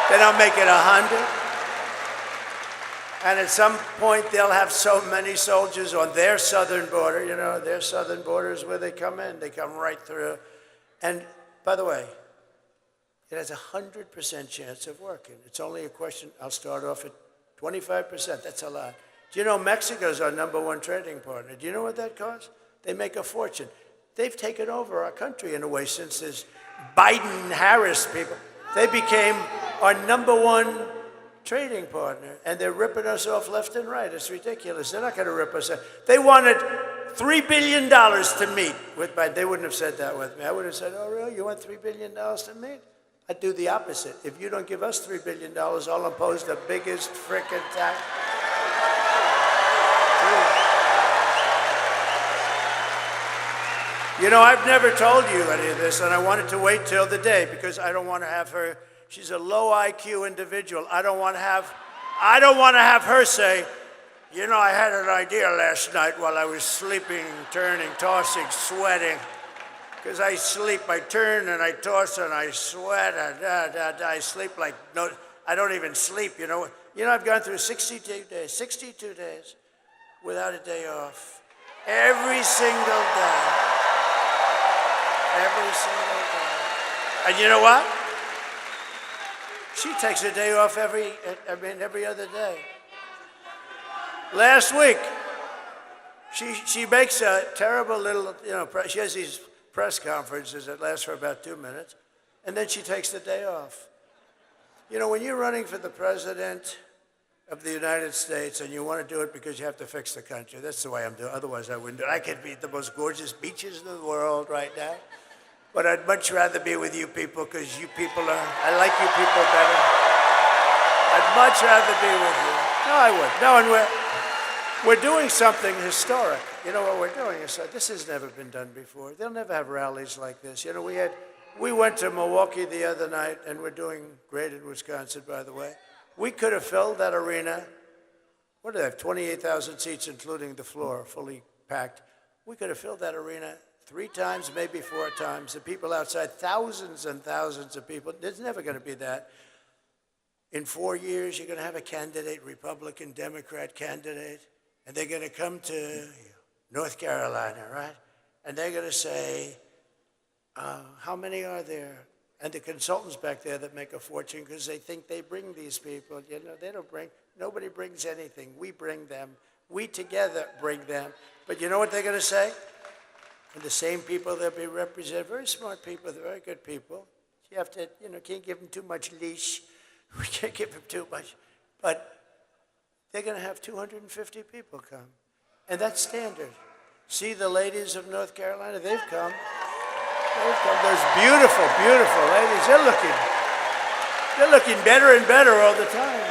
Then I'll make it 100. And at some point, they'll have so many soldiers on their southern border. You know, their southern border is where they come in. They come right through. And by the way, it has a 100% chance of working. It's only a question. I'll start off at 25%. That's a lot. Do you know Mexico's our #1 trading partner? Do you know what that costs? They make a fortune. They've taken over our country in a way since this Biden-Harris people. They became our #1 trading partner, and they're ripping us off left and right. It's ridiculous. They're not going to rip us off. They wanted $3 billion to meet with Biden. They wouldn't have said that with me. I would have said, oh, really? You want $3 billion to meet? I'd do the opposite. If you don't give us $3 billion, I'll impose the biggest frickin' tax. You know, I've never told you any of this, and I wanted to wait till the day because I don't want to have her. She's a low IQ individual. I don't want to have her say, you know, I had an idea last night while I was sleeping, turning, tossing, sweating. Because I sleep, I turn and I toss and I sweat and I sleep like no. I don't even sleep, you know. You know, I've gone through 62 days without a day off. Every single day. Every single day. And you know what? She takes a day off every other day. Last week, she makes a terrible little, you know, she has these press conferences that last for about 2 minutes, and then she takes the day off. You know, when you're running for the president of the United States and you want to do it because you have to fix the country, that's the way I'm doing. Otherwise, I wouldn't do it. I could be at the most gorgeous beaches in the world right now, but I'd much rather be with you people because you people I like you people better. I'd much rather be with you. No, I would. No, and we're doing something historic. You know what we're doing? This has never been done before. They'll never have rallies like this. You know, we went to Milwaukee the other night, and we're doing great in Wisconsin, by the way. We could have filled that arena. What do they have? 28,000 seats, including the floor, fully packed. We could have filled that arena 3 times, maybe 4 times. The people outside, thousands and thousands of people. There's never going to be that. In 4 years, you're going to have a candidate, Republican, Democrat candidate, and they're going to come to North Carolina, right? And they're going to say, how many are there? And the consultants back there that make a fortune because they think they bring these people. You know, they don't bring, nobody brings anything. We bring them. We together bring them. But you know what they're going to say? And the same people they'll be represented, very smart people, they're very good people. You have to, you know, can't give them too much leash. We can't give them too much. But they're going to have 250 people come. And that's standard. See the ladies of North Carolina, they've come. Those beautiful, beautiful ladies. They're looking better and better all the time.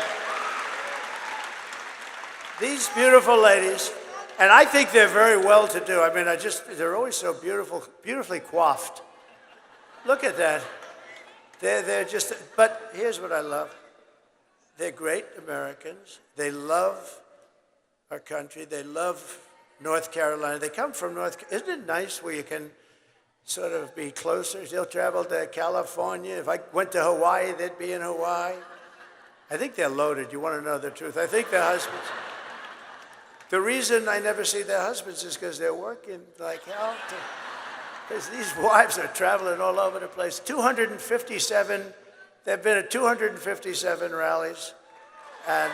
These beautiful ladies, and I think they're very well to do. I mean, they're always so beautiful, beautifully coiffed. Look at that. They're just, but here's what I love. They're great Americans. They love our country. They love North Carolina. They come from isn't it nice where you can sort of be closer? They'll travel to California. If I went to Hawaii, they'd be in Hawaii. I think they're loaded. You want to know the truth? I think their husbands. The reason I never see their husbands is because they're working like hell. Because these wives are traveling all over the place. 257, they've been at 257 rallies. And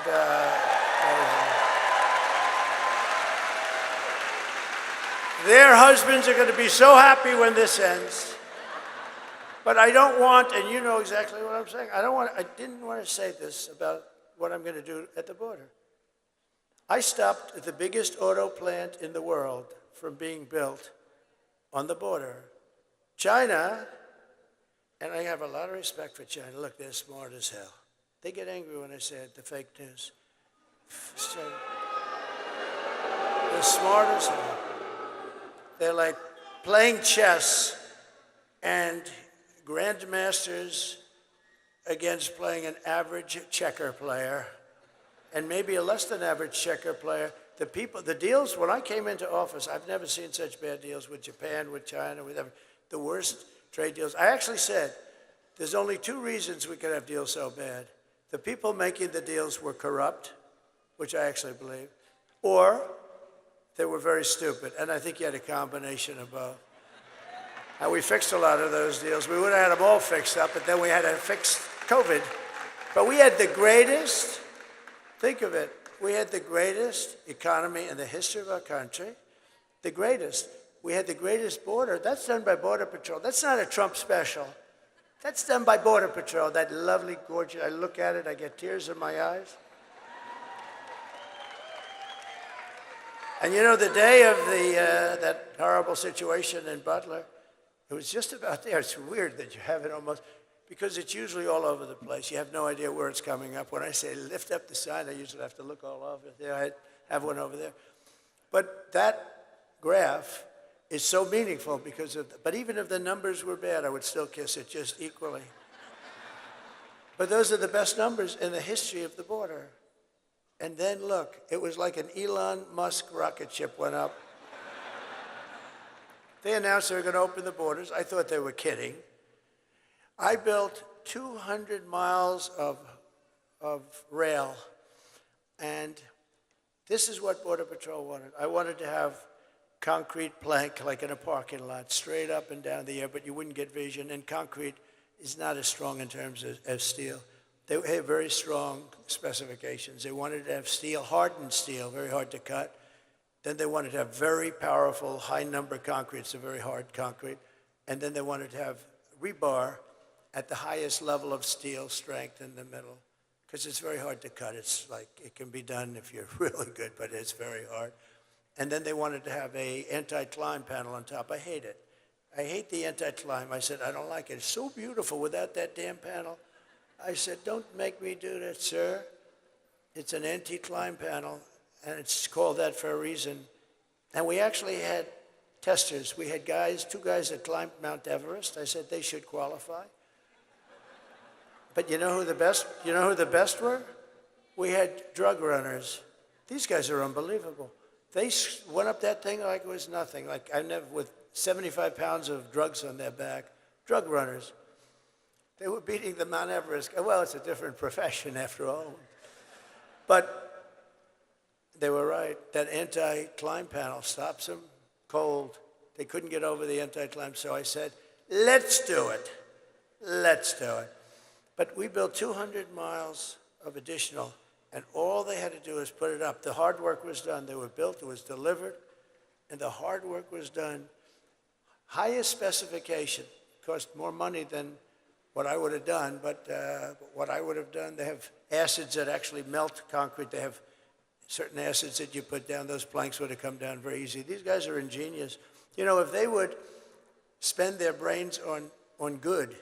their husbands are going to be so happy when this ends. But I don't want, and you know exactly what I'm saying, I didn't want to say this about what I'm going to do at the border. I stopped at the biggest auto plant in the world from being built on the border. China, and I have a lot of respect for China. Look, they're smart as hell. They get angry when I say it, the fake news. So, they're smart as hell. They're like playing chess and grandmasters against playing an average checker player and maybe a less than average checker player. The deals, when I came into office, I've never seen such bad deals with Japan, with China, with the worst trade deals. I actually said, there's only 2 reasons we could have deals so bad. The people making the deals were corrupt, which I actually believe, or they were very stupid. And I think you had a combination of both. And we fixed a lot of those deals. We would have had them all fixed up, but then we had to fix COVID. But we had the greatest, think of it, we had the greatest economy in the history of our country. The greatest. We had the greatest border. That's done by Border Patrol. That's not a Trump special. That's done by Border Patrol. That lovely, gorgeous, I look at it, I get tears in my eyes. And you know, the day of that horrible situation in Butler, it was just about there. It's weird that you have it almost, because it's usually all over the place. You have no idea where it's coming up. When I say lift up the sign, I usually have to look all over there. I have one over there. But that graph is so meaningful because of, but even if the numbers were bad, I would still kiss it just equally. But those are the best numbers in the history of the border. And then look, it was like an Elon Musk rocket ship went up. They announced they were going to open the borders. I thought they were kidding. I built 200 miles of of rail. And this is what Border Patrol wanted. I wanted to have concrete plank like in a parking lot, straight up and down the air, but you wouldn't get vision. And concrete is not as strong in terms of steel. They have very strong specifications. They wanted to have steel, hardened steel, very hard to cut. Then they wanted to have very powerful, high-number concrete, so very hard concrete. And then they wanted to have rebar at the highest level of steel strength in the middle, because it's very hard to cut. It's like, it can be done if you're really good, but it's very hard. And then they wanted to have a anti-climb panel on top. I hate it. I hate the anti-climb. I said, I don't like it. It's so beautiful without that damn panel. I said, don't make me do that, sir. It's an anti-climb panel, and it's called that for a reason. And we actually had testers. We had two guys that climbed Mount Everest. I said they should qualify. But you know who the best were? We had drug runners. These guys are unbelievable. They went up that thing like it was nothing. Like I never, with 75 pounds of drugs on their back, drug runners. They were beating the Mount Everest. Well, it's a different profession after all. But they were right. That anti-climb panel stops them cold. They couldn't get over the anti-climb, so I said, let's do it. Let's do it. But we built 200 miles of additional, and all they had to do was put it up. The hard work was done. They were built, it was delivered, and the hard work was done. Highest specification, cost more money than what I would have done, but what I would have done, they have acids that actually melt concrete. They have certain acids that you put down. Those planks would have come down very easy. These guys are ingenious. You know, if they would spend their brains on good,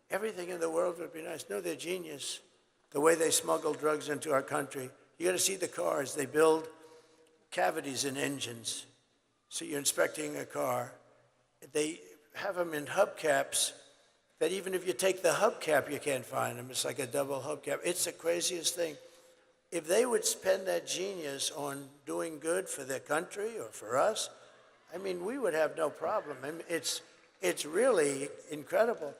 everything in the world would be nice. No, they're genius. The way they smuggle drugs into our country. You got to see the cars. They build cavities in engines. So you're inspecting a car. They have them in hubcaps that even if you take the hubcap, you can't find them. It's like a double hubcap. It's the craziest thing. If they would spend that genius on doing good for their country or for us, I mean, we would have no problem. I mean, it's really incredible.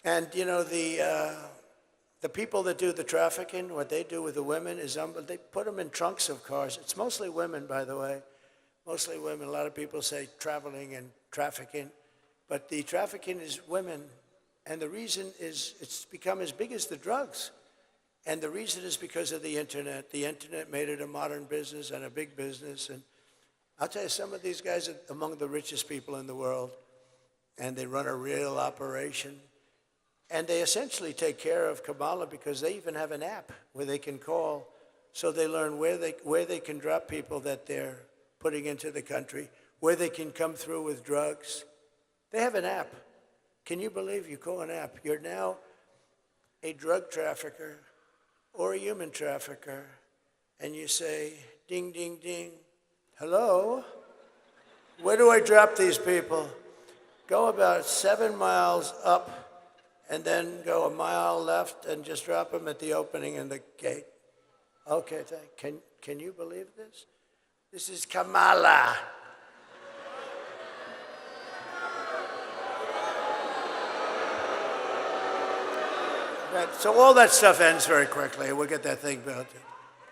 And, you know, the people that do the trafficking, what they do with the women is they put them in trunks of cars. It's mostly women, by the way. Mostly women. A lot of people say traveling and trafficking. But the trafficking is women. And the reason is it's become as big as the drugs. And the reason is because of the internet. The internet made it a modern business and a big business. And I'll tell you, some of these guys are among the richest people in the world. And they run a real operation. And they essentially take care of Kamala because they even have an app where they can call. So they learn where they can drop people that they're putting into the country, where they can come through with drugs. They have an app. Can you believe you call an app? You're now a drug trafficker or a human trafficker, and you say, ding, ding, ding, hello? Where do I drop these people? Go about 7 miles up and then go a mile left and just drop them at the opening in the gate. Okay, can you believe this? This is Kamala. So all that stuff ends very quickly. We'll get that thing built.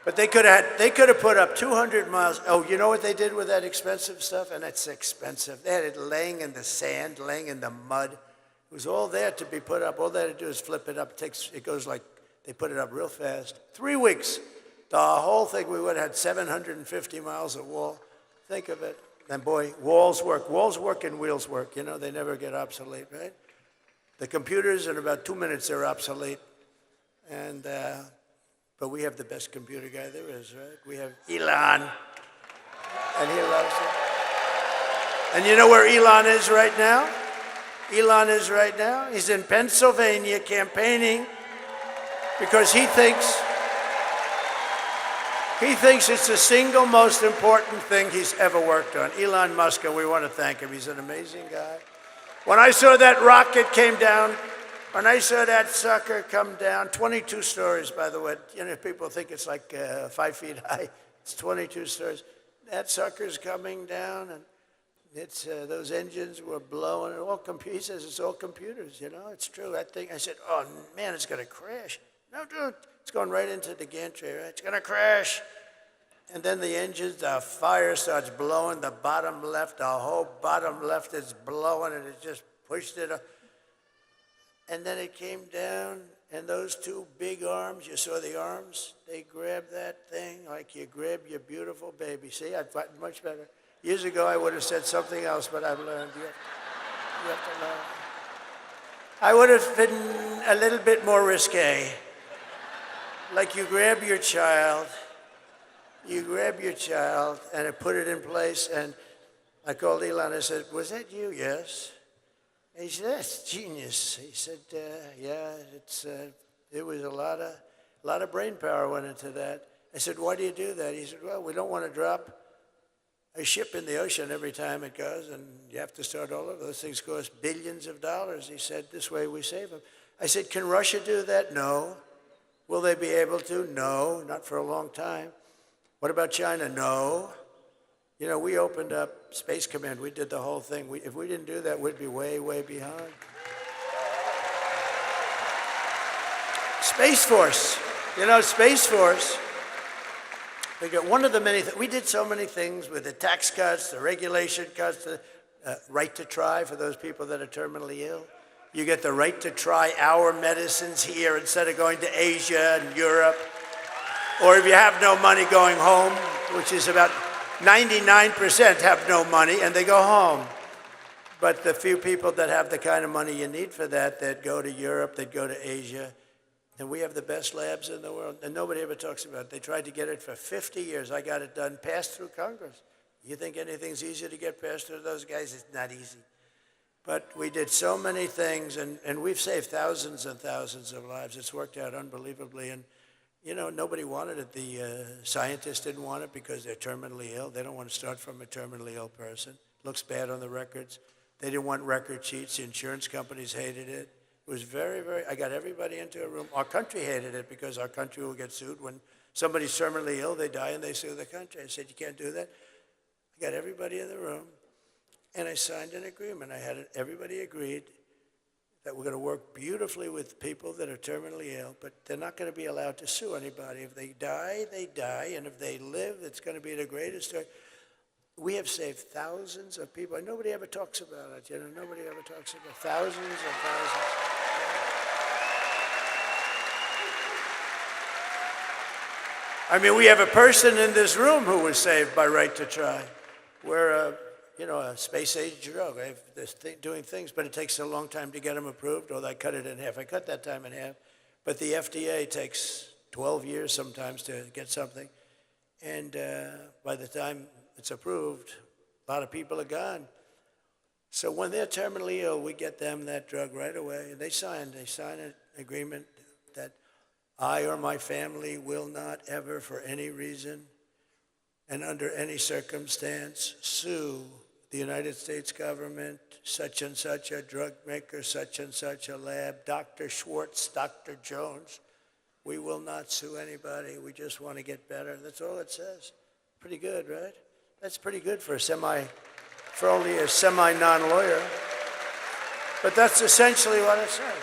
But they could have put up 200 miles. Oh, you know what they did with that expensive stuff? And it's expensive. They had it laying in the sand, laying in the mud. It was all there to be put up. All they had to do is flip it up. It goes like, they put it up real fast. 3 weeks. The whole thing, we would have had 750 miles of wall. Think of it. And boy, walls work. Walls work and wheels work. You know, they never get obsolete, right? The computers, in about 2 minutes, they're obsolete. And, but we have the best computer guy there is, right? We have Elon, and he loves it. And you know where Elon is right now? Elon is right now. He's in Pennsylvania campaigning because he thinks it's the single most important thing he's ever worked on. Elon Musk, and we want to thank him. He's an amazing guy. When I saw that rocket came down, when I saw that sucker come down, 22 stories, by the way. You know, people think it's like 5 feet high. It's 22 stories. That sucker's coming down, and it's those engines were blowing. He says it's all computers, you know. It's true. I said, oh, man, it's going to crash. No, dude, it's going right into the gantry, right? It's going to crash. And then the fire starts blowing the bottom left. The whole bottom left is blowing, and it just pushed it up. And then it came down, and those two big arms, you saw the arms? They grabbed that thing like you grab your beautiful baby. See, I've gotten much better. Years ago, I would have said something else, but I've learned. You have to learn. I would have been a little bit more risque. Like you grab your child, and put it in place, and I called Elon, I said, was that you? Yes. And he said, that's genius. He said, yeah, it was a lot of brain power went into that. I said, why do you do that? He said, well, we don't want to drop a ship in the ocean every time it goes, and you have to start all over. Those things cost billions of dollars. He said, this way we save them. I said, can Russia do that? No. Will they be able to? No, not for a long time. What about China? No. You know, we opened up Space Command. We did the whole thing. If we didn't do that, we'd be way, way behind. Space Force. You know, Space Force. One of the many things, we did so many things with the tax cuts, the regulation cuts, the right to try for those people that are terminally ill. You get the right to try our medicines here instead of going to Asia and Europe. Or if you have no money going home, which is about 99% have no money and they go home. But the few people that have the kind of money you need for that, they'd go to Europe, they'd go to Asia. And we have the best labs in the world, and nobody ever talks about it. They tried to get it for 50 years. I got it done, passed through Congress. You think anything's easy to get passed through those guys? It's not easy. But we did so many things, and we've saved thousands and thousands of lives. It's worked out unbelievably. And, you know, nobody wanted it. The scientists didn't want it because they're terminally ill. They don't want to start from a terminally ill person. Looks bad on the records. They didn't want record sheets. The insurance companies hated it. It was very, very, I got everybody into a room. Our country hated it because our country will get sued. When somebody's terminally ill, they die and they sue the country. I said, you can't do that. I got everybody in the room, and I signed an agreement. Everybody agreed that we're going to work beautifully with people that are terminally ill, but they're not going to be allowed to sue anybody. If they die, they die, and if they live, it's going to be the greatest story. We have saved thousands of people, and nobody ever talks about it. You know, nobody ever talks about thousands and thousands. I mean, we have a person in this room who was saved by right to try. We're a space-age drug. They're doing things, but it takes a long time to get them approved, or they cut it in half. I cut that time in half. But the FDA takes 12 years sometimes to get something. And by the time it's approved, a lot of people are gone. So when they're terminally ill, we get them that drug right away. And they sign an agreement that I or my family will not ever, for any reason and under any circumstance, sue the United States government, such and such a drug maker, such and such a lab, Dr. Schwartz, Dr. Jones. We will not sue anybody. We just want to get better. That's all it says. Pretty good, right? That's pretty good for only a semi-non-lawyer. But that's essentially what it says.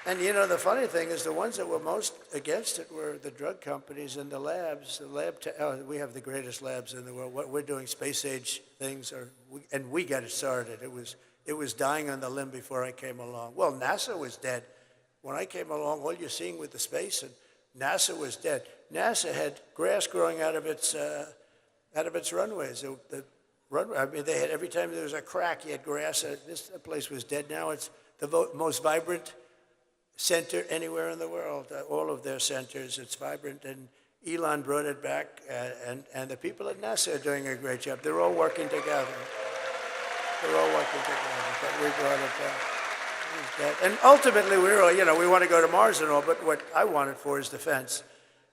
And you know, the funny thing is the ones that were most against it were the drug companies and the labs. We have the greatest labs in the world. What we're doing, space-age things, and we got it started. It was dying on the limb before I came along. Well, NASA was dead. When I came along, all you're seeing with the space, and NASA was dead. NASA had grass growing out of its runways. They had, every time there was a crack, you had grass. This place was dead. Now it's the most vibrant center anywhere in the world. All of their centers, it's vibrant. And Elon brought it back, and the people at NASA are doing a great job. They're all working together. But we brought it back. And ultimately, we want to go to Mars and all, but what I want it for is defense.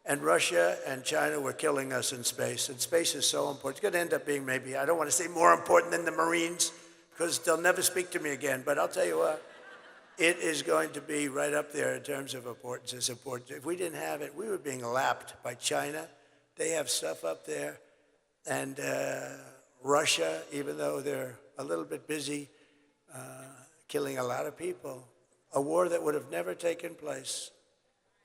And Russia and China were killing us in space. And space is so important. It's going to end up being maybe, I don't want to say more important than the Marines, because they'll never speak to me again. But I'll tell you what, it is going to be right up there in terms of importance. It's important. If we didn't have it, we were being lapped by China. They have stuff up there. And Russia, even though they're a little bit busy killing a lot of people, a war that would have never taken place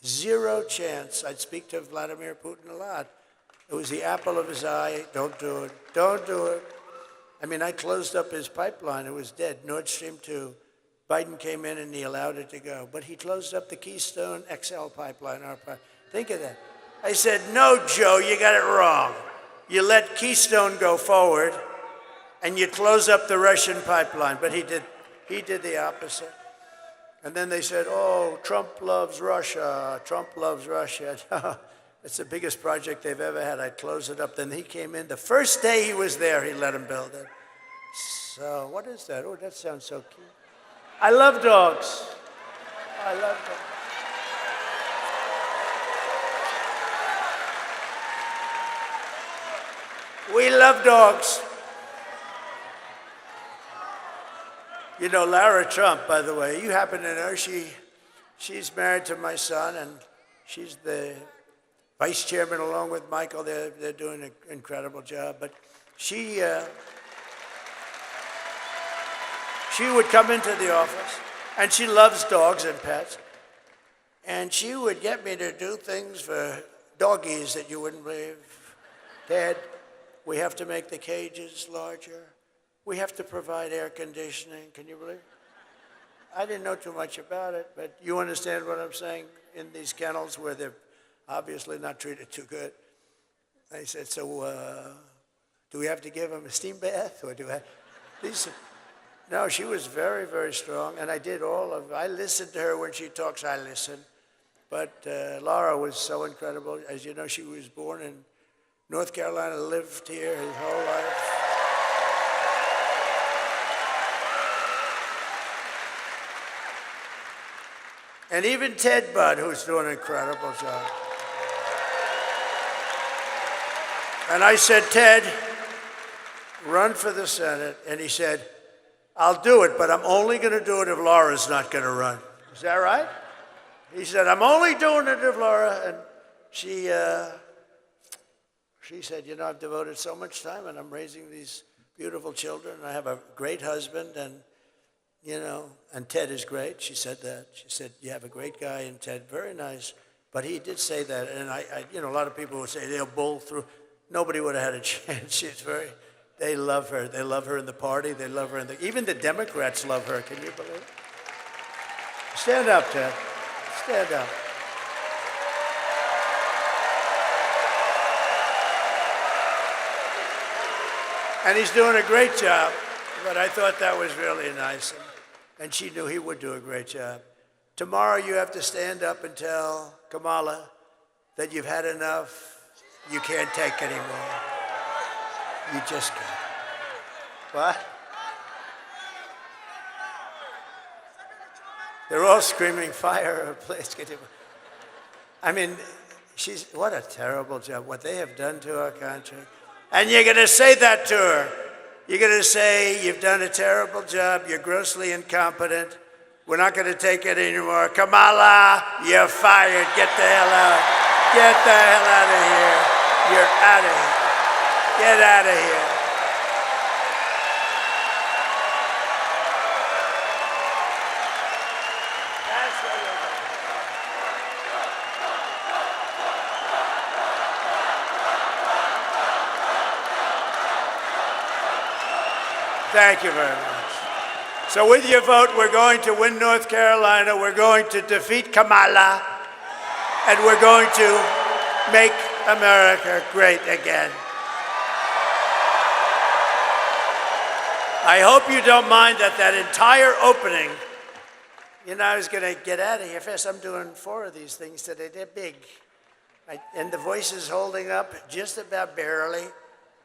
Zero chance. I'd speak to Vladimir Putin a lot. It was the apple of his eye. Don't do it. Don't do it. I mean, I closed up his pipeline. It was dead. Nord Stream 2. Biden came in and he allowed it to go. But he closed up the Keystone XL pipeline. Think of that. I said, no, Joe, you got it wrong. You let Keystone go forward and you close up the Russian pipeline. But he did the opposite. And then they said, oh, Trump loves Russia. Trump loves Russia. It's the biggest project they've ever had. I'd close it up. Then he came in. The first day he was there, he let him build it. So what is that? Oh, that sounds so cute. I love dogs. I love dogs. We love dogs. You know, Lara Trump, by the way, you happen to know she's married to my son, and she's the vice chairman along with Michael. They're doing an incredible job. But she would come into the office, and she loves dogs and pets, and she would get me to do things for doggies that you wouldn't believe. Dad, we have to make the cages larger. We have to provide air conditioning. Can you believe it? I didn't know too much about it, but you understand what I'm saying? In these kennels where they're obviously not treated too good. I said, so do we have to give them a steam bath? Or do I? No, she was very, very strong, and I listened to her when she talks, I listen. But Laura was so incredible. As you know, she was born in North Carolina, lived here his whole life. And even Ted Budd, who's doing an incredible job. And I said, Ted, run for the Senate. And he said, I'll do it, but I'm only going to do it if Laura's not going to run. Is that right? He said, I'm only doing it if Laura. And she said, you know, I've devoted so much time, and I'm raising these beautiful children. I have a great husband, and you know, and Ted is great. She said that. She said, you have a great guy in Ted, very nice. But he did say that, and you know, a lot of people would say they'll bowl through. Nobody would have had a chance. They love her. They love her in the party. They love her even the Democrats love her. Can you believe it? Stand up, Ted. Stand up. And he's doing a great job. But I thought that was really nice. And she knew he would do a great job. Tomorrow you have to stand up and tell Kamala that you've had enough. You can't take anymore. You just can't. What? They're all screaming, fire, please. I mean, what a terrible job, what they have done to our country. And you're going to say that to her. You're going to say, you've done a terrible job, you're grossly incompetent, we're not going to take it anymore. Kamala, you're fired. Get the hell out. Get the hell out of here. You're out of here. Get out of here. That's what we're doing. Thank you very much. So with your vote, we're going to win North Carolina, we're going to defeat Kamala, and we're going to make America great again. I hope you don't mind that entire opening, you know, I was going to get out of here fast. I'm doing 4 of these things today. They're big. And the voice is holding up just about barely.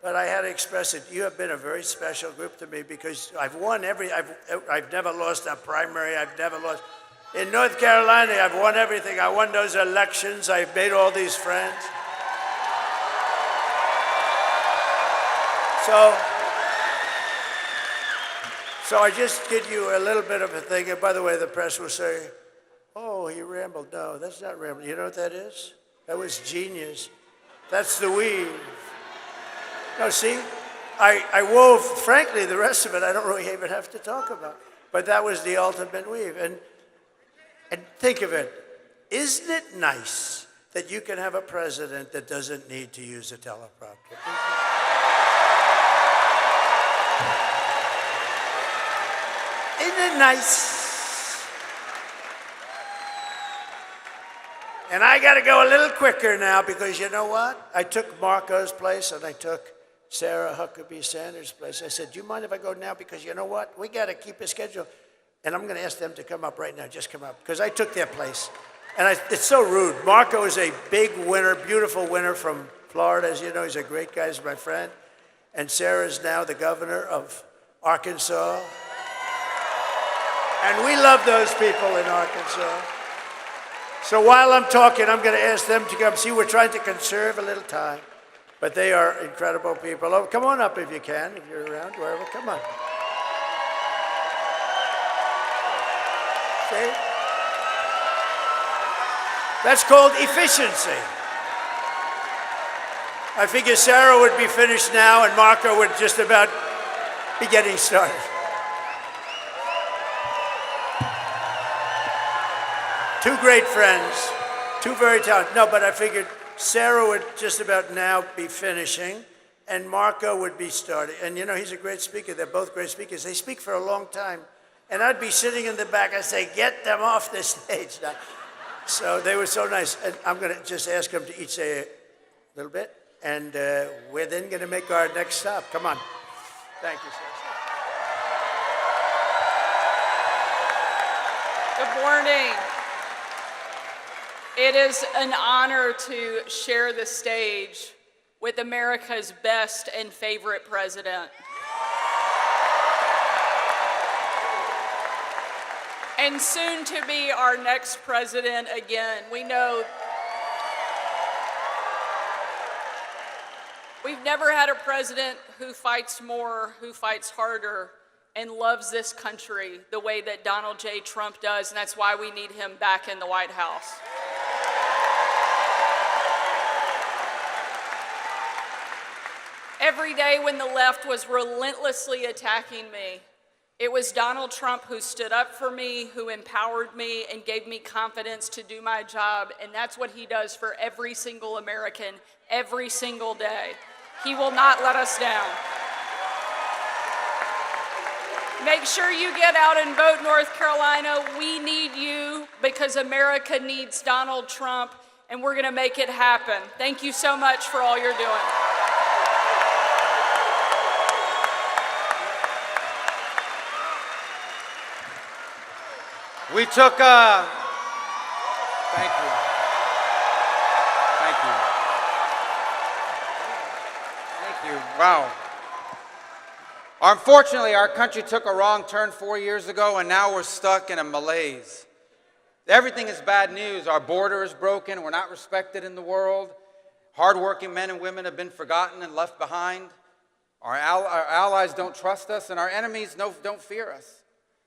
But I had to express it. You have been a very special group to me because I've won I've never lost a primary. I've never lost. In North Carolina, I've won everything. I won those elections. I've made all these friends. So I just give you a little bit of a thing. And by the way, the press will say, oh, he rambled. No, that's not rambling. You know what that is? That was genius. That's the weave. No, see, I wove, frankly, the rest of it I don't really even have to talk about. But that was the ultimate weave. And think of it. Isn't it nice that you can have a president that doesn't need to use a teleprompter? Isn't it nice? And I got to go a little quicker now because you know what? I took Marco's place and I took Sarah Huckabee Sanders' place. I said, do you mind if I go now? Because you know what? We got to keep a schedule. And I'm going to ask them to come up right now. Just come up. Because I took their place. And it's so rude. Marco is a big winner, beautiful winner from Florida. As you know, he's a great guy. He's my friend. And Sarah's now the governor of Arkansas. And we love those people in Arkansas. So while I'm talking, I'm going to ask them to come. See, we're trying to conserve a little time. But they are incredible people. Oh, come on up if you can, if you're around, wherever. Come on. See? That's called efficiency. I figure Sarah would be finished now and Marco would just about be getting started. Two great friends, two very talented. No, but I figured Sarah would just about now be finishing and Marco would be starting. And you know, he's a great speaker. They're both great speakers. They speak for a long time. And I'd be sitting in the back. I'd say, get them off the stage now. So they were so nice. And I'm going to just ask them to each say a little bit. And we're then going to make our next stop. Come on. Thank you, sir. Good morning. It is an honor to share the stage with America's best and favorite president. And soon to be our next president again. We know we've never had a president who fights more, who fights harder, and loves this country the way that Donald J. Trump does, and that's why we need him back in the White House. Every day when the left was relentlessly attacking me, it was Donald Trump who stood up for me, who empowered me, and gave me confidence to do my job, and that's what he does for every single American, every single day. He will not let us down. Make sure you get out and vote, North Carolina. We need you because America needs Donald Trump, and we're going to make it happen. Thank you so much for all you're doing. We took, thank you. Thank you. Thank you, wow. Unfortunately, our country took a wrong turn 4 years ago, and now we're stuck in a malaise. Everything is bad news. Our border is broken. We're not respected in the world. Hardworking men and women have been forgotten and left behind. Our allies don't trust us, and our enemies don't fear us.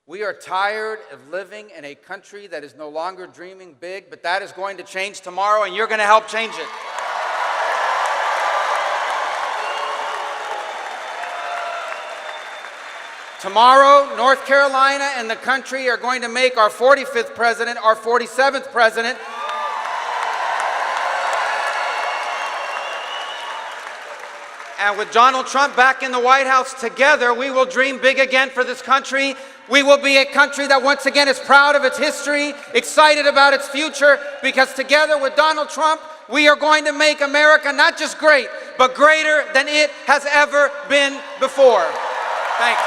We are tired of living in a country that is no longer dreaming big, but that is going to change tomorrow, and you're going to help change it. Tomorrow, North Carolina and the country are going to make our 45th president our 47th president. And with Donald Trump back in the White House, together we will dream big again for this country. We will be a country that once again is proud of its history, excited about its future, because together with Donald Trump, we are going to make America not just great, but greater than it has ever been before. Thank you.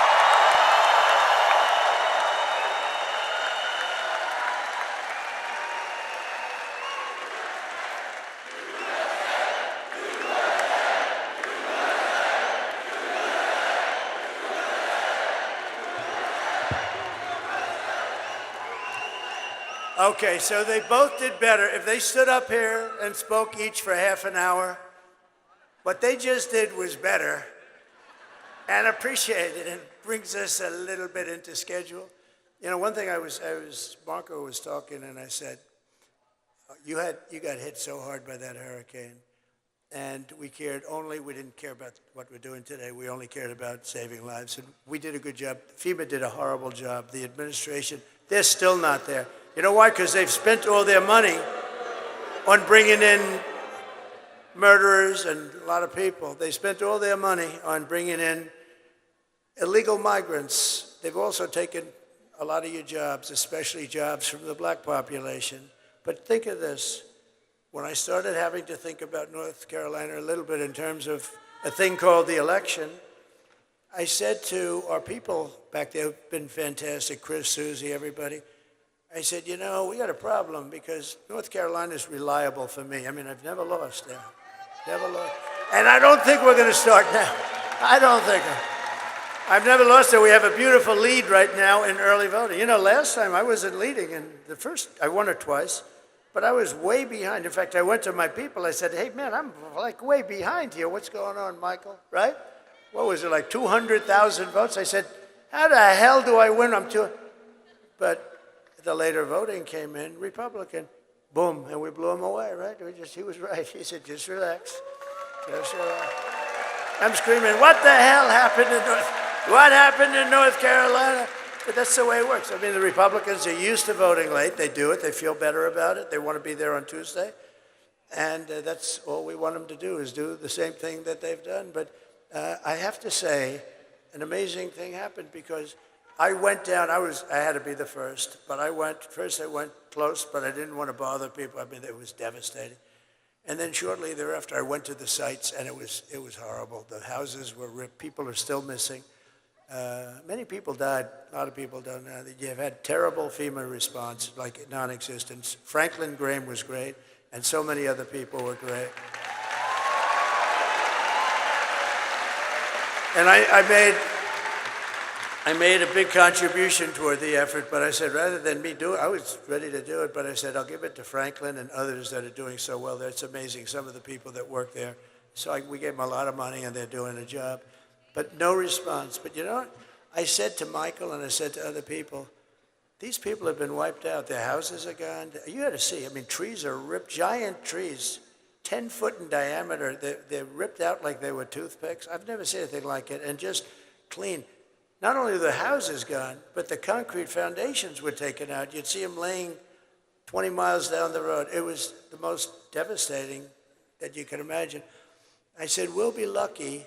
Okay, so they both did better. If they stood up here and spoke each for half an hour, what they just did was better and appreciated and brings us a little bit into schedule. You know, one thing Marco was talking and I said, you got hit so hard by that hurricane and we didn't care about what we're doing today. We only cared about saving lives and we did a good job. FEMA did a horrible job. The administration, they're still not there. You know why? Because they've spent all their money on bringing in murderers and a lot of people. They spent all their money on bringing in illegal migrants. They've also taken a lot of your jobs, especially jobs from the black population. But think of this. When I started having to think about North Carolina a little bit in terms of a thing called the election, I said to our people back there, who've been fantastic, Chris, Susie, everybody, I said, you know, we got a problem because North Carolina is reliable for me. I mean, I've never lost there. Never lost. And I don't think we're going to start now. I don't think. I've never lost there. We have a beautiful lead right now in early voting. You know, last time I wasn't leading, and I won it twice, but I was way behind. In fact, I went to my people. I said, hey, man, I'm like way behind here. What's going on, Michael? Right? What was it, like 200,000 votes? I said, how the hell do I win? But the later voting came in, Republican. Boom, and we blew him away, right? He was right. He said, just relax. Just relax. I'm screaming, what the hell happened in North Carolina? But that's the way it works. I mean, the Republicans are used to voting late. They do it. They feel better about it. They want to be there on Tuesday. And that's all we want them to do is do the same thing that they've done. But I have to say, an amazing thing happened because I went down. I had to be the first, but I went close, but I didn't want to bother people. I mean, it was devastating. And then shortly thereafter, I went to the sites, and it was horrible. The houses were ripped. People are still missing. Many people died. A lot of people don't know. You've had terrible FEMA response, like non-existent. Franklin Graham was great, and so many other people were great. And I made a big contribution toward the effort, but I said, rather than me do it, I was ready to do it, but I said, I'll give it to Franklin and others that are doing so well there. It's amazing, some of the people that work there. So we gave them a lot of money, and they're doing a job. But no response. But you know what? I said to Michael and I said to other people, these people have been wiped out. Their houses are gone. You had to see. I mean, trees are ripped, giant trees, 10 foot in diameter. They're ripped out like they were toothpicks. I've never seen anything like it. And just clean. Not only the houses gone, but the concrete foundations were taken out. You'd see them laying 20 miles down the road. It was the most devastating that you can imagine. I said, we'll be lucky.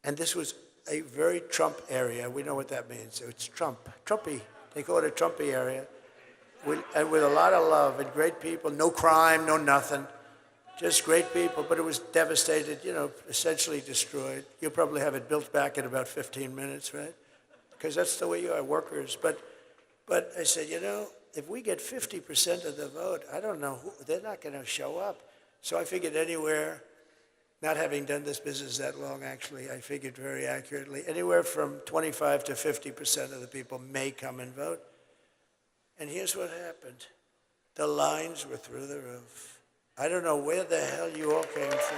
And this was a very Trump area. We know what that means. It's Trumpy. They call it a Trumpy area. And with a lot of love and great people, no crime, no nothing. Just great people, but it was devastated, you know, essentially destroyed. You'll probably have it built back in about 15 minutes, right? Because that's the way you are, workers. But I said, you know, if we get 50% of the vote, I don't know who, they're not going to show up. So I figured anywhere, not having done this business that long, actually, I figured very accurately, anywhere from 25 to 50% of the people may come and vote. And here's what happened. The lines were through the roof. I don't know where the hell you all came from.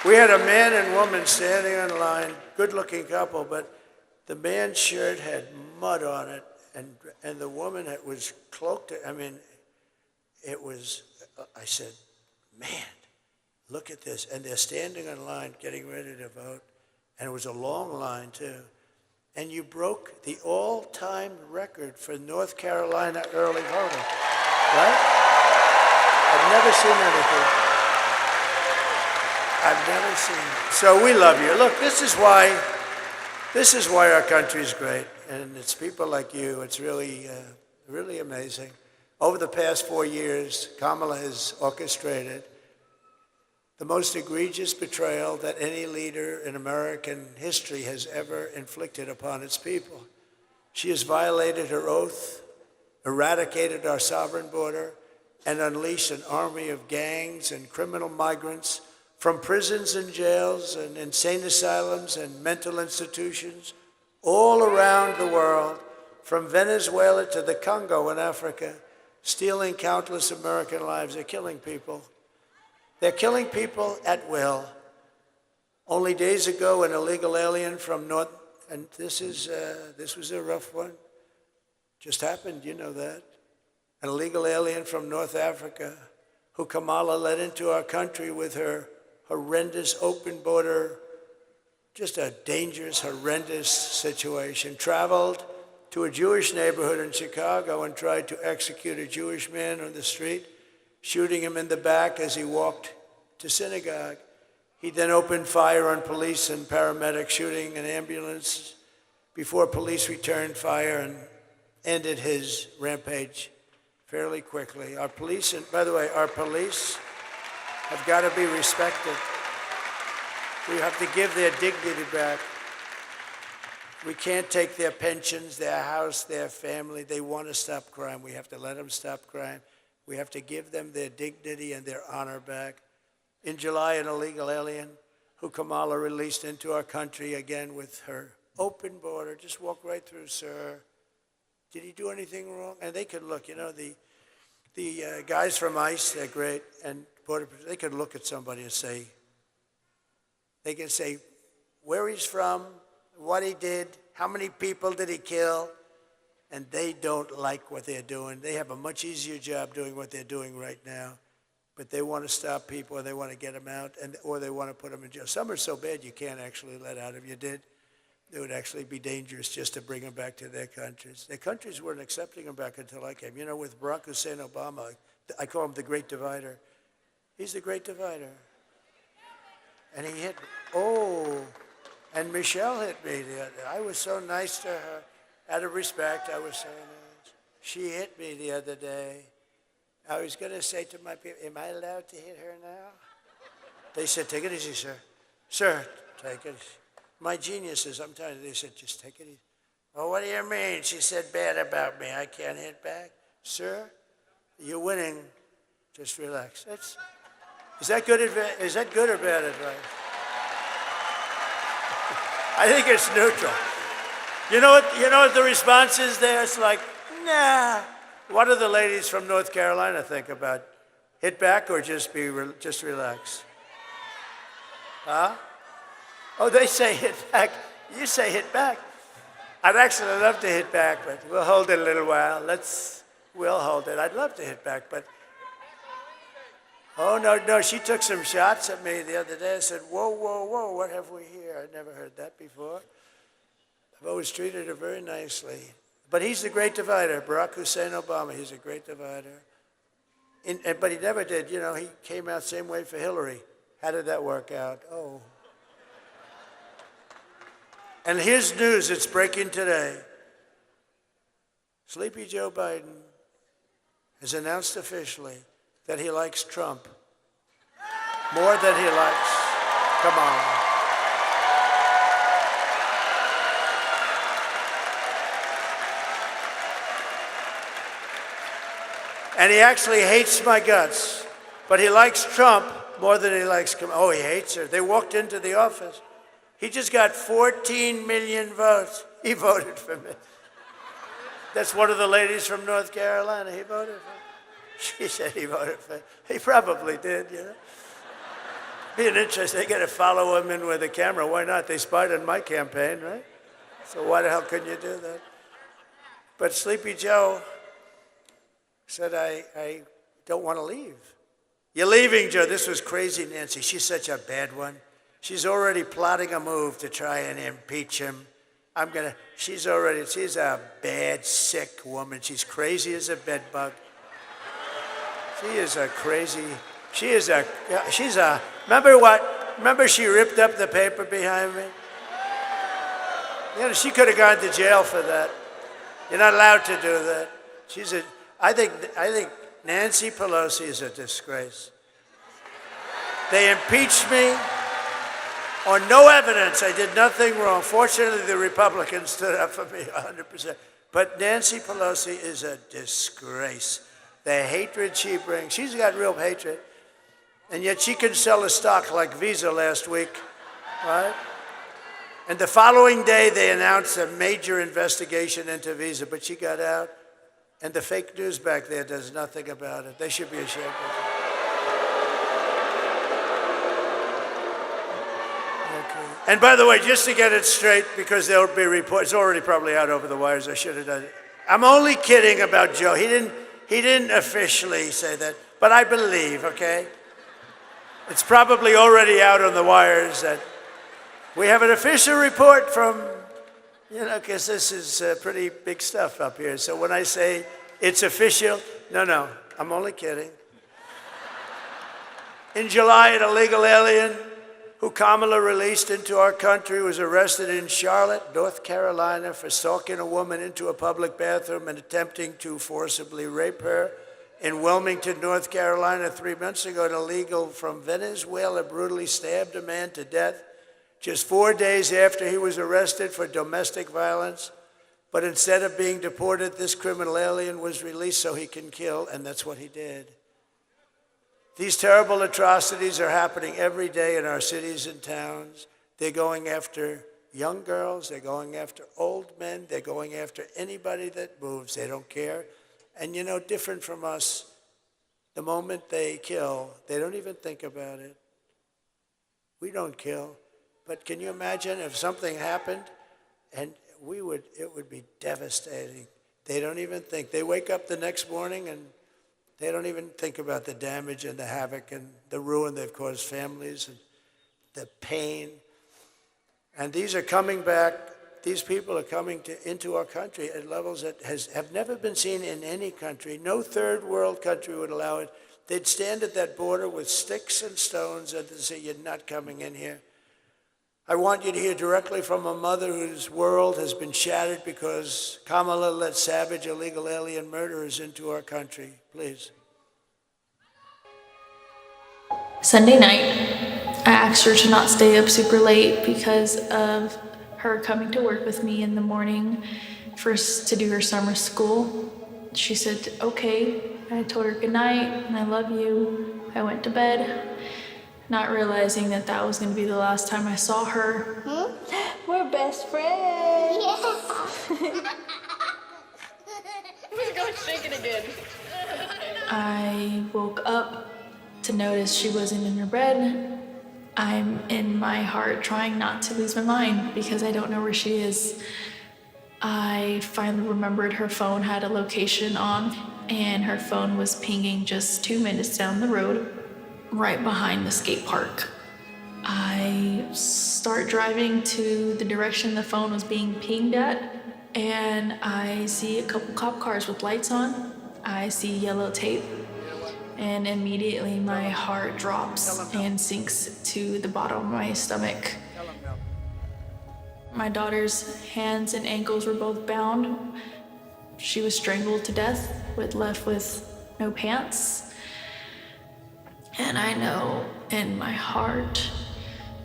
We had a man and woman standing in line, good-looking couple, but the man's shirt had mud on it, and the woman was cloaked. I mean, it was, I said, man, look at this. And they're standing in line, getting ready to vote, and it was a long line, too. And you broke the all-time record for North Carolina early voting, right? I've never seen anything. I've never seen it. So we love you. Look, this is why our country's great, and it's people like you. It's really, really amazing. Over the past 4 years, Kamala has orchestrated the most egregious betrayal that any leader in American history has ever inflicted upon its people. She has violated her oath, eradicated our sovereign border, and unleashed an army of gangs and criminal migrants from prisons and jails and insane asylums and mental institutions all around the world, from Venezuela to the Congo in Africa, stealing countless American lives. They're killing people. They're killing people at will. Only days ago, an illegal alien from North, and this was a rough one. Just happened, you know that. An illegal alien from North Africa who Kamala let into our country with her horrendous open border, just a dangerous, horrendous situation, traveled to a Jewish neighborhood in Chicago and tried to execute a Jewish man on the street, shooting him in the back as he walked to synagogue. He then opened fire on police and paramedics, shooting an ambulance before police returned fire and ended his rampage fairly quickly. Our police, and by the way, our police have got to be respected. We have to give their dignity back. We can't take their pensions, their house, their family. They want to stop crime. We have to let them stop crime. We have to give them their dignity and their honor back. In July, an illegal alien who Kamala released into our country again with her open border, just walk right through, sir. Did he do anything wrong? And they could look, you know, the guys from ICE, they're great, and Border Patrol, they could look at somebody and say, they can say where he's from, what he did, how many people did he kill, and they don't like what they're doing. They have a much easier job doing what they're doing right now, but they want to stop people, or they want to get them out, or they want to put them in jail. Some are so bad you can't actually let out. If you did, it would actually be dangerous just to bring them back to their countries. Their countries weren't accepting them back until I came. You know, with Barack Hussein Obama, I call him the Great Divider. He's the Great Divider. And he hit me. Oh, and Michelle hit me the other day. I was so nice to her. Out of respect, I was so nice. She hit me the other day. I was going to say to my people, am I allowed to hit her now? They said, take it easy, sir. Sir, take it easy. My geniuses, sometimes they said, just take it easy. Oh, what do you mean? She said bad about me. I can't hit back. Sir, you're winning. Just relax. Is that good or bad advice? I think it's neutral. You know what the response is there? It's like, nah. What do the ladies from North Carolina think about hit back or just relax? Huh? Oh, they say hit back. You say hit back. I'd actually love to hit back, but we'll hold it a little while. We'll hold it. I'd love to hit back, but oh, no, she took some shots at me the other day. I said, whoa, whoa, whoa, what have we here? I'd never heard that before. I've always treated her very nicely. But he's the Great Divider. Barack Hussein Obama, he's a great divider. But he never did. You know, he came out same way for Hillary. How did that work out? Oh. And here's news, it's breaking today. Sleepy Joe Biden has announced officially that he likes Trump more than he likes Kamala. And he actually hates my guts, but he likes Trump more than he likes Kamala. Oh, he hates her. They walked into the office. He just got 14 million votes. He voted for me. That's one of the ladies from North Carolina. He voted for me. She said he voted for me. He probably did, you know. Being interesting, they got to follow him in with a camera. Why not? They spied on my campaign, right? So why the hell couldn't you do that? But Sleepy Joe said, I don't want to leave. You're leaving, Joe. This was crazy, Nancy. She's such a bad one. She's already plotting a move to try and impeach him. She's a bad, sick woman. She's crazy as a bedbug. Remember she ripped up the paper behind me? You know, she could have gone to jail for that. You're not allowed to do that. I think Nancy Pelosi is a disgrace. They impeached me on no evidence. I did nothing wrong. Fortunately, the Republicans stood up for me 100%. But Nancy Pelosi is a disgrace. The hatred she brings, she's got real hatred. And yet she can sell a stock like Visa last week, right? And the following day, they announced a major investigation into Visa, but she got out. And the fake news back there does nothing about it. They should be ashamed of it. Okay. And by the way, just to get it straight, because there will be reports, it's already probably out over the wires, I should have done it. I'm only kidding about Joe. He didn't officially say that, but I believe, okay? It's probably already out on the wires that we have an official report from, because this is pretty big stuff up here. So when I say it's official, no, I'm only kidding. In July, an illegal alien who Kamala released into our country was arrested in Charlotte, North Carolina, for stalking a woman into a public bathroom and attempting to forcibly rape her. In Wilmington, North Carolina, 3 months ago, an illegal from Venezuela brutally stabbed a man to death just 4 days after he was arrested for domestic violence. But instead of being deported, this criminal alien was released so he can kill, and that's what he did. These terrible atrocities are happening every day in our cities and towns. They're going after young girls, they're going after old men, they're going after anybody that moves. They don't care. And different from us, the moment they kill, they don't even think about it. We don't kill. But can you imagine if something happened and it would be devastating. They don't even think. They wake up the next morning and they don't even think about the damage and the havoc and the ruin they've caused families and the pain. And these are coming back. These people are coming into our country at levels that have never been seen in any country. No third world country would allow it. They'd stand at that border with sticks and stones and they'd say, "You're not coming in here." I want you to hear directly from a mother whose world has been shattered because Kamala let savage illegal alien murderers into our country. Please. Sunday night, I asked her to not stay up super late because of her coming to work with me in the morning first to do her summer school. She said, okay. I told her good night and I love you. I went to bed, not realizing that that was going to be the last time I saw her. We're best friends. Yeah. We're going shaking again. I woke up to notice she wasn't in her bed. I'm in my heart trying not to lose my mind because I don't know where she is. I finally remembered her phone had a location on and her phone was pinging just 2 minutes down the road, right behind the skate park. I start driving to the direction the phone was being pinged at, and I see a couple cop cars with lights on. I see yellow tape, and immediately my heart drops and sinks to the bottom of my stomach. My daughter's hands and ankles were both bound. She was strangled to death, left with no pants. And I know in my heart,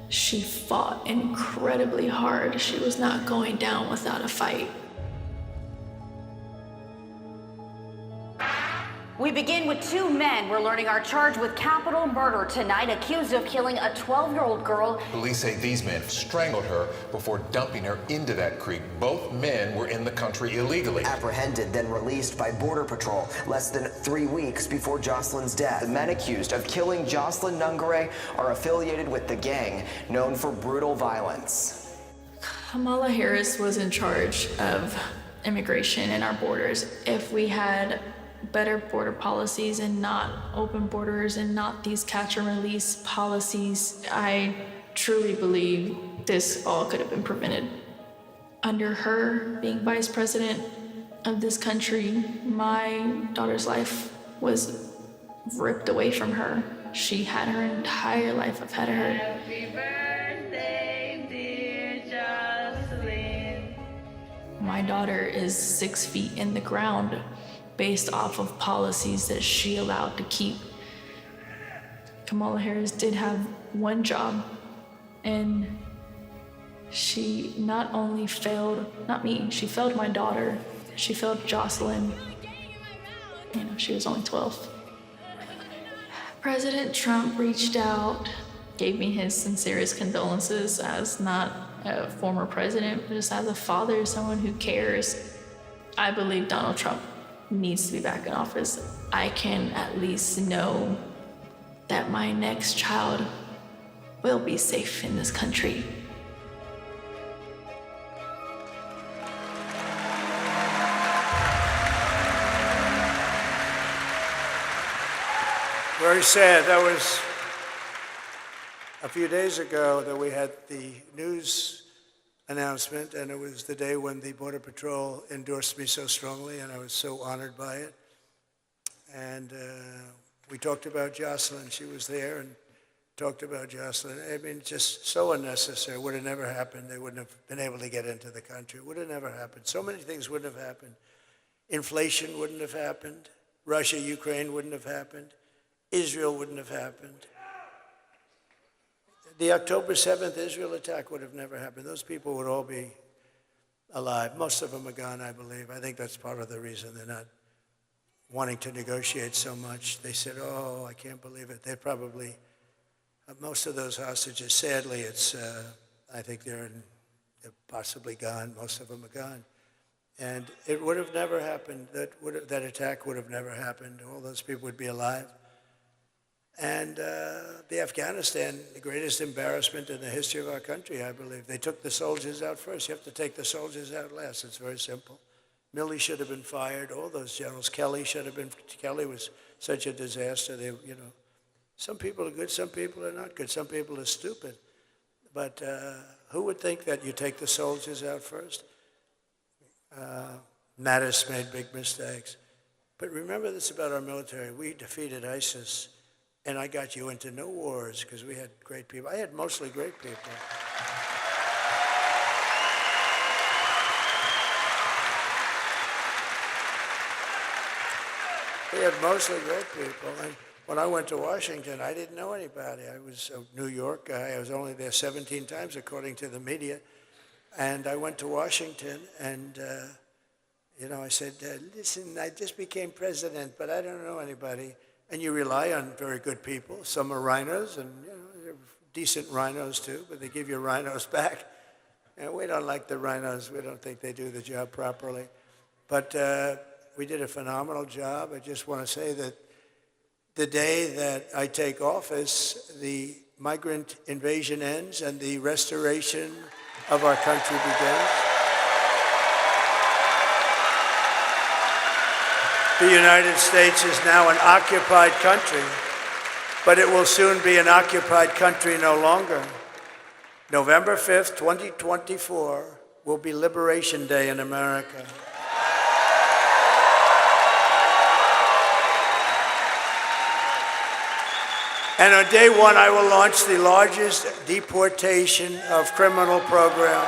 she fought incredibly hard. She was not going down without a fight. We begin with 2 men we're learning are charged with capital murder tonight, accused of killing a 12-year-old girl. Police say these men strangled her before dumping her into that creek. Both men were in the country illegally. Apprehended, then released by Border Patrol less than 3 weeks before Jocelyn's death. The men accused of killing Jocelyn Nungare are affiliated with the gang known for brutal violence. Kamala Harris was in charge of immigration and our borders. If we had better border policies and not open borders and not these catch and release policies, I truly believe this all could have been prevented. Under her being vice president of this country, my daughter's life was ripped away from her. She had her entire life ahead of her. Happy birthday, dear Jocelyn. My daughter is 6 feet in the ground based off of policies that she allowed to keep. Kamala Harris did have one job, and she not only failed, not me, she failed my daughter, she failed Jocelyn. She was only 12. President Trump reached out, gave me his sincerest condolences as not a former president, but just as a father, someone who cares. I believe Donald Trump needs to be back in office. I can at least know that my next child will be safe in this country. Very sad. That was a few days ago that we had the news announcement, and it was the day when the Border Patrol endorsed me so strongly, and I was so honored by it. And we talked about Jocelyn. She was there and talked about Jocelyn. I mean, just so unnecessary. Would have never happened. They wouldn't have been able to get into the country. Would have never happened. So many things wouldn't have happened. Inflation wouldn't have happened. Russia, Ukraine wouldn't have happened. Israel wouldn't have happened. The October 7th Israel attack would have never happened. Those people would all be alive. Most of them are gone, I believe. I think that's part of the reason they're not wanting to negotiate so much. They said, oh, I can't believe it. They're probably, most of those hostages, sadly, it's, I think they're possibly gone. Most of them are gone. And it would have never happened. That attack would have never happened. All those people would be alive. And the Afghanistan, the greatest embarrassment in the history of our country, I believe. They took the soldiers out first. You have to take the soldiers out last. It's very simple. Milley should have been fired. All those generals. Kelly should have been. Kelly was such a disaster. They, you know, some people are good, some people are not good. Some people are stupid. But who would think that you take the soldiers out first? Mattis made big mistakes. But remember this about our military. We defeated ISIS. And I got you into no wars because we had great people. I had mostly great people. We had mostly great people. And when I went to Washington, I didn't know anybody. I was a New York guy. I was only there 17 times, according to the media. And I went to Washington, and you know, I said, listen, I just became president, but I don't know anybody. And you rely on very good people. Some are rhinos, and you know, they're decent rhinos too, but they give you rhinos back. And we don't like the rhinos. We don't think they do the job properly. But we did a phenomenal job. I just want to say that the day that I take office, the migrant invasion ends and the restoration of our country begins. The United States is now an occupied country, but it will soon be an occupied country no longer. November 5th, 2024 will be Liberation Day in America. And on day one, I will launch the largest deportation of criminal program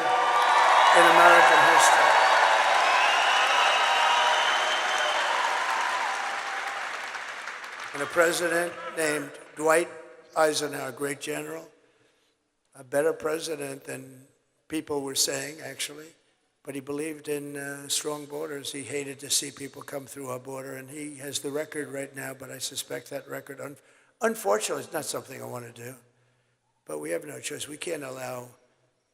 in American history. And a president named Dwight Eisenhower, great general, a better president than people were saying, actually. But he believed in strong borders. He hated to see people come through our border, and he has the record right now, but I suspect that record, unfortunately, it's not something I want to do. But we have no choice. We can't allow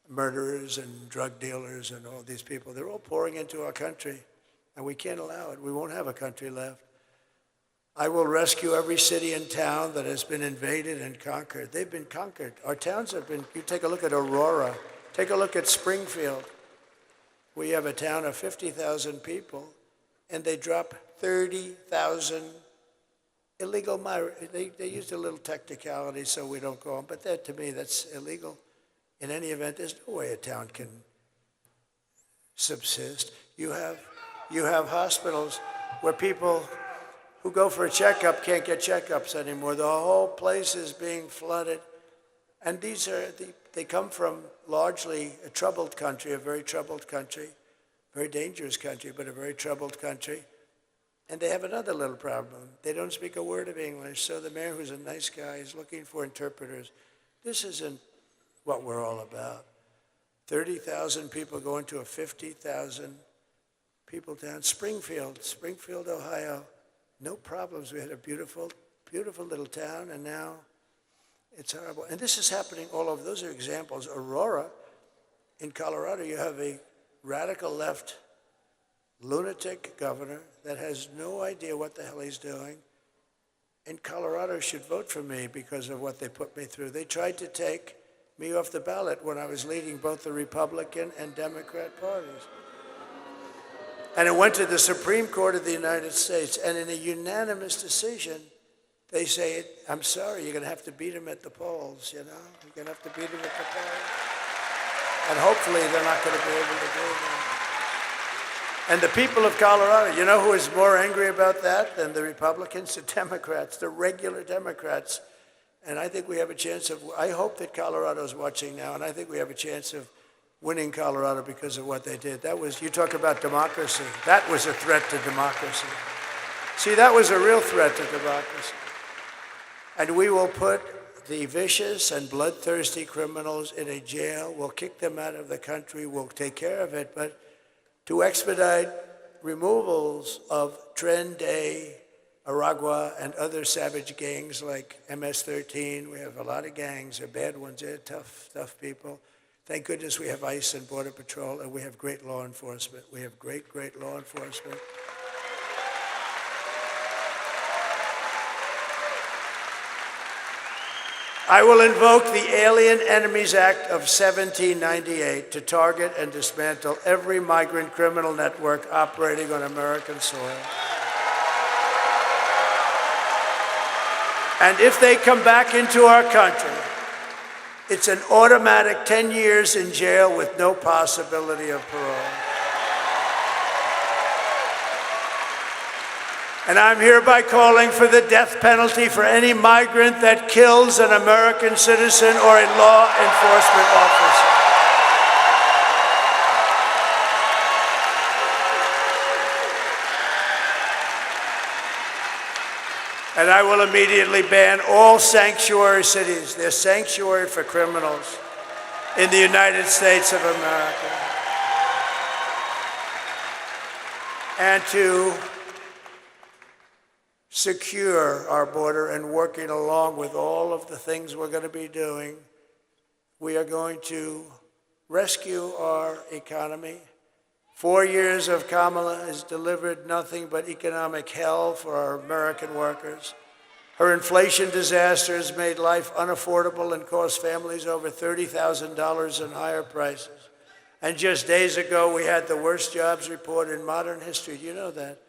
murderers and drug dealers and all these people. They're all pouring into our country, and we can't allow it. We won't have a country left. I will rescue every city and town that has been invaded and conquered. They've been conquered. Our towns have been, you take a look at Aurora, take a look at Springfield. We have a town of 50,000 people, and they drop 30,000 illegal migrants. They used a little technicality so we don't go on, but that, to me, that's illegal. In any event, there's no way a town can subsist. You have hospitals where people who go for a checkup can't get checkups anymore. The whole place is being flooded. And they come from largely a troubled country, a very troubled country, very dangerous country, but a very troubled country. And they have another little problem. They don't speak a word of English, so the mayor, who's a nice guy, is looking for interpreters. This isn't what we're all about. 30,000 people going to a 50,000 people town. Springfield, Ohio. No problems. We had a beautiful, beautiful little town, and now it's horrible. And this is happening all over. Those are examples. Aurora, in Colorado, you have a radical left lunatic governor that has no idea what the hell he's doing. And Colorado should vote for me because of what they put me through. They tried to take me off the ballot when I was leading both the Republican and Democrat parties. And it went to the Supreme Court of the United States, and in a unanimous decision, they say, I'm sorry, you're going to have to beat them at the polls, you know? You're going to have to beat them at the polls. And hopefully they're not going to be able to do that. And the people of Colorado, you know who is more angry about that than the Republicans? The Democrats, the regular Democrats. And I think we have a chance of, I hope that Colorado's watching now, and I think we have a chance of winning Colorado because of what they did. That was, you talk about democracy. That was a threat to democracy. See, that was a real threat to democracy. And we will put the vicious and bloodthirsty criminals in a jail. We'll kick them out of the country. We'll take care of it. But to expedite removals of Tren de Aragua and other savage gangs like MS-13. We have a lot of gangs. They're bad ones. They're tough people. Thank goodness we have ICE and Border Patrol, and we have great law enforcement. We have great law enforcement. I will invoke the Alien Enemies Act of 1798 to target and dismantle every migrant criminal network operating on American soil. And if they come back into our country, it's an automatic 10 years in jail with no possibility of parole. And I'm hereby calling for the death penalty for any migrant that kills an American citizen or a law enforcement officer. And I will immediately ban all sanctuary cities. They're sanctuary for criminals in the United States of America. And to secure our border and working along with all of the things we're going to be doing, we are going to rescue our economy. 4 years of Kamala has delivered nothing but economic hell for our American workers. Her inflation disaster has made life unaffordable and cost families over $30,000 in higher prices. And just days ago, we had the worst jobs report in modern history. Do you know that?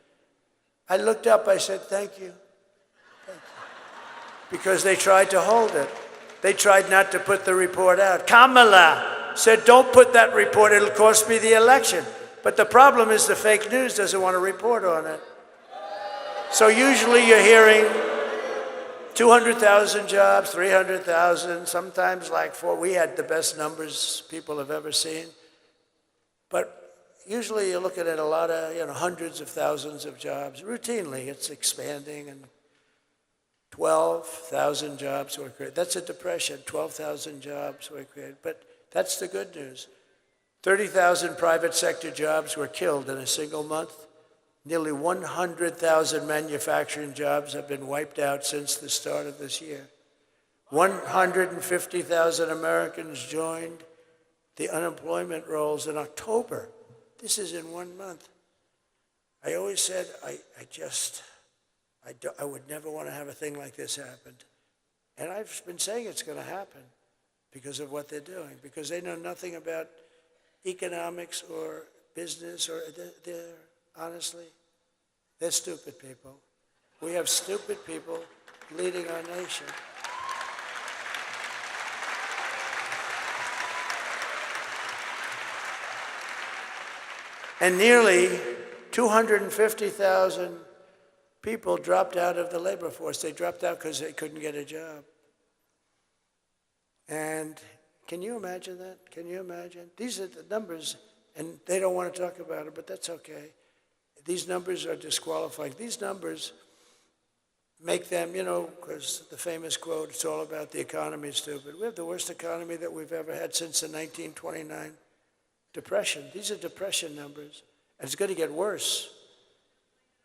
I looked up, I said, thank you. Thank you. Because they tried to hold it. They tried not to put the report out. Kamala said, don't put that report, it'll cost me the election. But the problem is the fake news doesn't want to report on it. So usually you're hearing 200,000 jobs, 300,000, sometimes like 4. We had the best numbers people have ever seen. But usually you're looking at a lot of, hundreds of thousands of jobs. Routinely, it's expanding, and 12,000 jobs were created. That's a depression, 12,000 jobs were created. But that's the good news. 30,000 private sector jobs were killed in a single month. Nearly 100,000 manufacturing jobs have been wiped out since the start of this year. 150,000 Americans joined the unemployment rolls in October. This is in 1 month. I always said I would never want to have a thing like this happen. And I've been saying it's going to happen because of what they're doing, because they know nothing about economics or business, or honestly, they're stupid people. We have stupid people leading our nation. And nearly 250,000 people dropped out of the labor force. They dropped out because they couldn't get a job. And can you imagine that? Can you imagine? These are the numbers, and they don't want to talk about it, but that's okay. These numbers are disqualifying. These numbers make them, because the famous quote, it's all about the economy, stupid. We have the worst economy that we've ever had since the 1929 Depression. These are depression numbers, and it's going to get worse.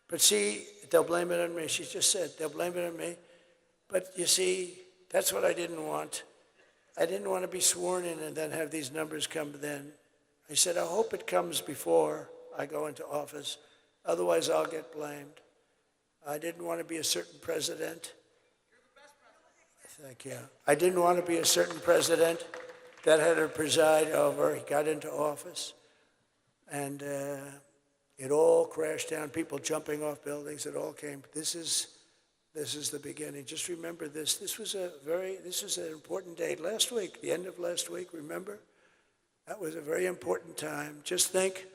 But see, they'll blame it on me. She just said, they'll blame it on me. But you see, that's what I didn't want. I didn't want to be sworn in and then have these numbers come then. I said, I hope it comes before I go into office. Otherwise, I'll get blamed. I didn't want to be a certain president. Thank you. I didn't want to be a certain president that had to preside over. He got into office, and it all crashed down. People jumping off buildings. It all came. This is This is the beginning. Just remember this. This was an important date. Last week, the end of last week, remember? That was a very important time. Just think,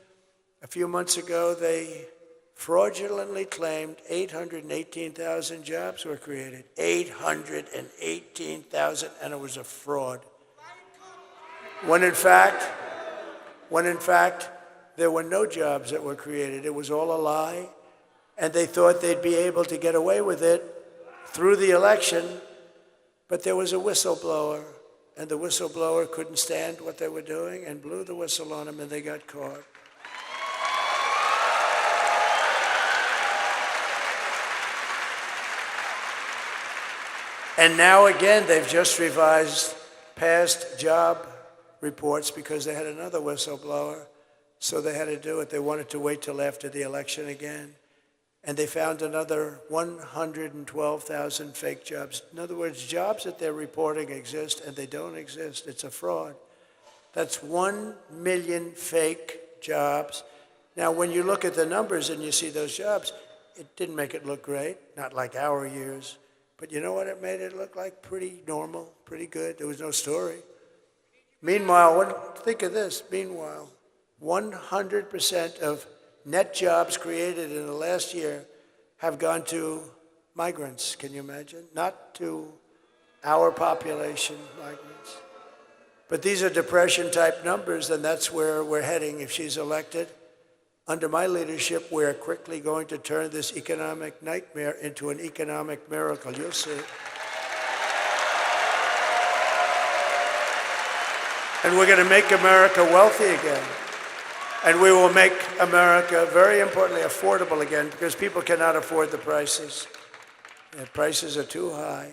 a few months ago, they fraudulently claimed 818,000 jobs were created. 818,000, and it was a fraud. When in fact, there were no jobs that were created. It was all a lie, and they thought they'd be able to get away with it through the election, but there was a whistleblower, and the whistleblower couldn't stand what they were doing and blew the whistle on them, and they got caught. And now again, they've just revised past job reports because they had another whistleblower, so they had to do it. They wanted to wait till after the election again. And they found another 112,000 fake jobs. In other words, jobs that they're reporting exist and they don't exist. It's a fraud. That's 1 million fake jobs. Now, when you look at the numbers and you see those jobs, it didn't make it look great, not like our years. But you know what it made it look like? Pretty normal, pretty good. There was no story. Meanwhile, think of this. Meanwhile, 100% of net jobs created in the last year have gone to migrants. Can you imagine? Not to our population, migrants. But these are depression-type numbers, and that's where we're heading if she's elected. Under my leadership, we're quickly going to turn this economic nightmare into an economic miracle. You'll see. And we're going to make America wealthy again. And we will make America, very importantly, affordable again, because people cannot afford the prices. The prices are too high.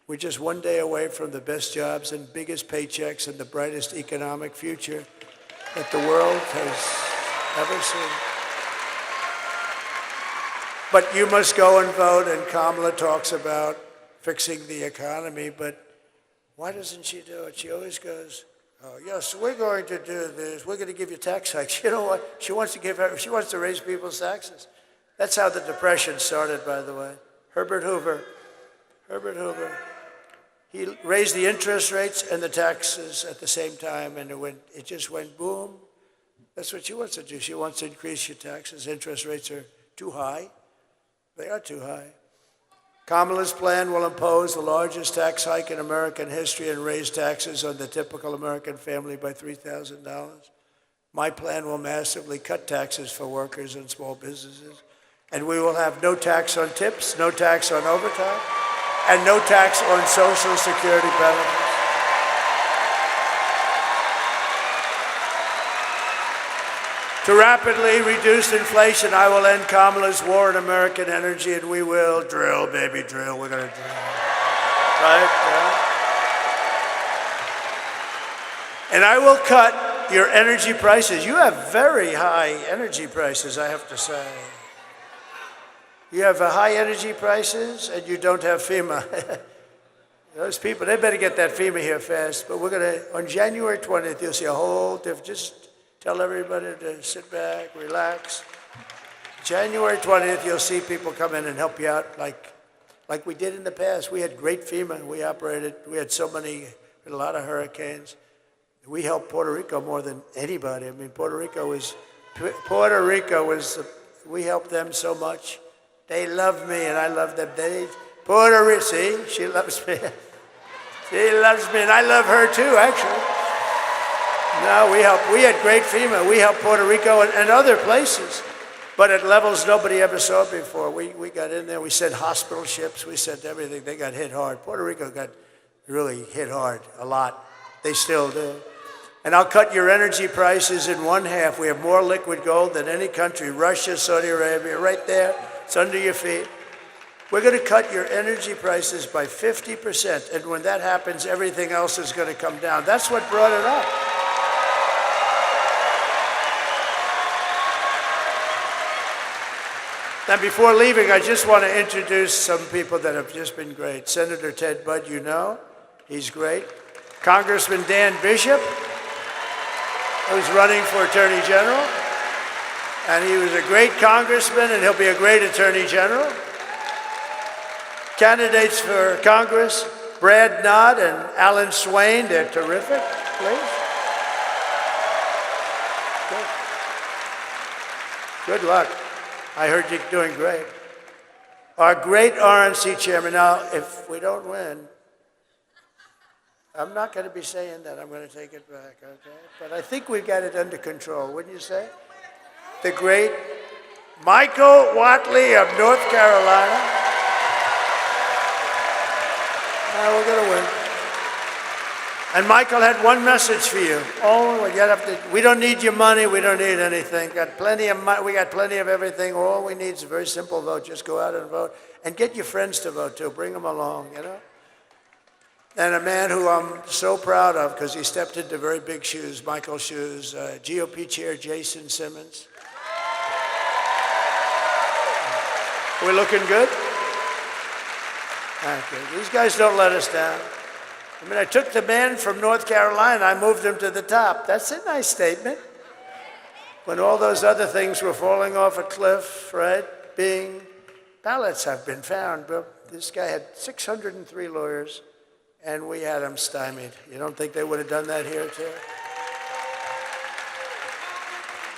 We're just one day away from the best jobs and biggest paychecks and the brightest economic future that the world has ever seen. But you must go and vote, and Kamala talks about fixing the economy, but why doesn't she do it? She always goes, oh, yes, we're going to do this. We're going to give you tax hikes. You know what? She wants to raise people's taxes. That's how the Depression started, by the way. Herbert Hoover, he raised the interest rates and the taxes at the same time, and it just went boom. That's what she wants to do. She wants to increase your taxes. Interest rates are too high. They are too high. Kamala's plan will impose the largest tax hike in American history and raise taxes on the typical American family by $3,000. My plan will massively cut taxes for workers and small businesses. And we will have no tax on tips, no tax on overtime, and no tax on Social Security benefits. To rapidly reduce inflation, I will end Kamala's war on American energy, and we will drill, baby, drill. We're going to drill. Right? Yeah. And I will cut your energy prices. You have very high energy prices, I have to say. You have high energy prices, and you don't have FEMA. Those people, they better get that FEMA here fast. But we're going to, on January 20th, you'll see a whole different, just tell everybody to sit back, relax. January 20th, you'll see people come in and help you out like we did in the past. We had great FEMA. We had a lot of hurricanes. We helped Puerto Rico more than anybody. I mean, we helped them so much. They love me and I love them. Puerto Rico, see, she loves me. She loves me and I love her too, actually. No, we had great FEMA. We helped Puerto Rico and other places, but at levels nobody ever saw before. We got in there. We sent hospital ships. We sent everything. They got hit hard. Puerto Rico got really hit hard, a lot. They still do. And I'll cut your energy prices in one half. We have more liquid gold than any country. Russia, Saudi Arabia, right there. It's under your feet. We're going to cut your energy prices by 50%. And when that happens, everything else is going to come down. That's what brought it up. Now, before leaving, I just want to introduce some people that have just been great. Senator Ted Budd, you know, he's great. Congressman Dan Bishop, who's running for Attorney General. And he was a great congressman, and he'll be a great Attorney General. Candidates for Congress, Brad Knott and Alan Swain. They're terrific, please. Good luck. I heard you're doing great. Our great RNC chairman. Now, if we don't win, I'm not going to be saying that. I'm going to take it back, okay? But I think we've got it under control, wouldn't you say? The great Michael Whatley of North Carolina. Now we're going to win. And Michael had one message for you. Oh, we don't need your money. We don't need anything. Got plenty of money. We got plenty of everything. All we need is a very simple vote. Just go out and vote. And get your friends to vote, too. Bring them along, you know? And a man who I'm so proud of because he stepped into very big shoes, Michael's shoes, GOP Chair Jason Simmons. We're looking good? Thank you. These guys don't let us down. I mean, I took the man from North Carolina, I moved him to the top. That's a nice statement. When all those other things were falling off a cliff, right? Ballots have been found, but this guy had 603 lawyers, and we had him stymied. You don't think they would have done that here, too?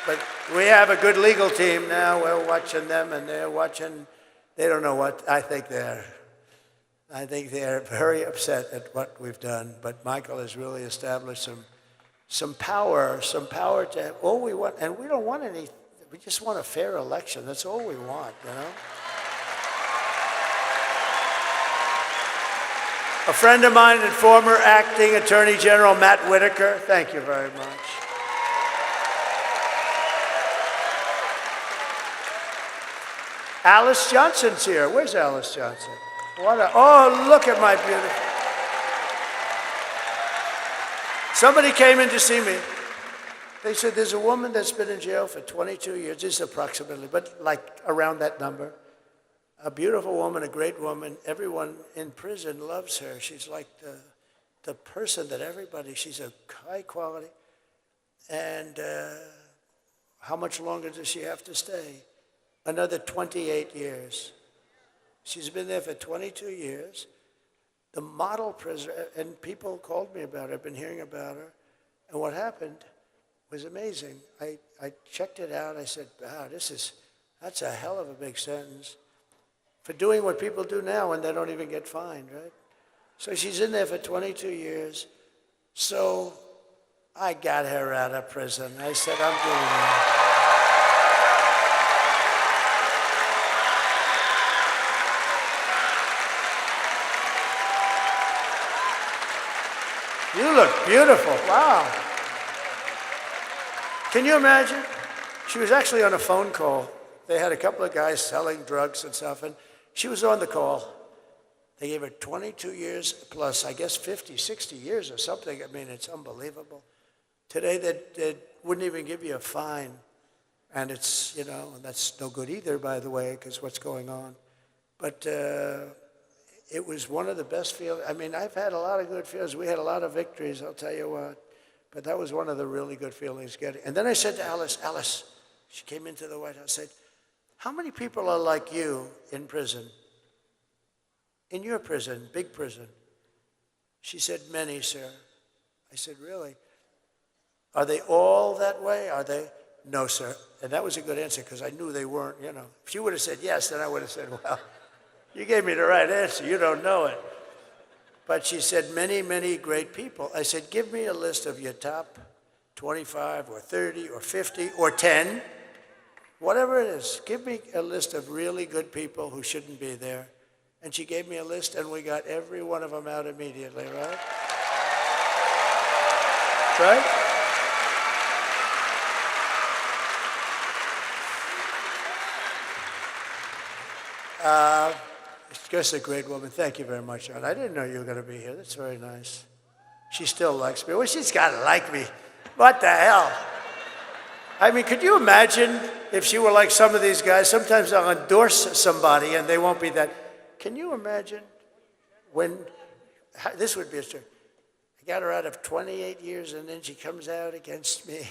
But we have a good legal team now. We're watching them, and they're watching. They don't know what I think they're very upset at what we've done. But Michael has really established some power to all we want. And we don't want any. We just want a fair election. That's all we want, you know. A friend of mine and former acting Attorney General Matt Whitaker. Thank you very much. Alice Johnson's here. Where's Alice Johnson? Oh, look at my beautiful. Somebody came in to see me. They said, there's a woman that's been in jail for 22 years, just approximately, but like around that number. A beautiful woman, a great woman. Everyone in prison loves her. She's like the person that she's a high quality. And how much longer does she have to stay? Another 28 years. She's been there for 22 years. The model prisoner, and people called me about her, I've been hearing about her. And what happened was amazing. I checked it out. I said, wow, that's a hell of a big sentence for doing what people do now and they don't even get fined, right? So she's in there for 22 years. So I got her out of prison. I said, I'm doing it. You look beautiful. Wow. Can you imagine? She was actually on a phone call. They had a couple of guys selling drugs and stuff, and she was on the call. They gave her 22 years plus, I guess 50, 60 years or something. I mean, it's unbelievable. Today, they wouldn't even give you a fine. And it's, and that's no good either, by the way, because what's going on. But it was one of the best feelings. I mean, I've had a lot of good feelings. We had a lot of victories, I'll tell you what. But that was one of the really good feelings getting. And then I said to Alice, she came into the White House, said, how many people are like you in prison? In your prison, big prison? She said, many, sir. I said, really? Are they all that way? Are they? No, sir. And that was a good answer because I knew they weren't, If she would have said yes, then I would have said, well, you gave me the right answer. You don't know it. But she said, many, many great people. I said, give me a list of your top 25 or 30 or 50 or 10, whatever it is. Give me a list of really good people who shouldn't be there. And she gave me a list, and we got every one of them out immediately, right? Right? Just a great woman. Thank you very much, John. I didn't know you were going to be here. That's very nice. She still likes me. Well, she's got to like me. What the hell? I mean, could you imagine if she were like some of these guys? Sometimes I'll endorse somebody and they won't be that. Can you imagine when, this would be a story. I got her out of 28 years and then she comes out against me.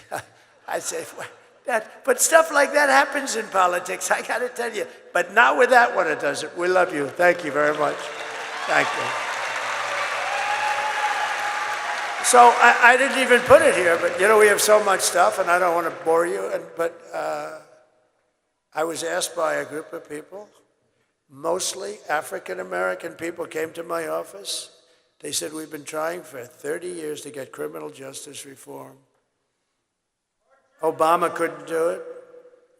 I say, But stuff like that happens in politics, I got to tell you. But not with that one, it doesn't. We love you. Thank you very much. Thank you. So I didn't even put it here, but you know, we have so much stuff, and I don't want to bore you. But I was asked by a group of people, mostly African-American people, came to my office. They said, we've been trying for 30 years to get criminal justice reform. Obama couldn't do it.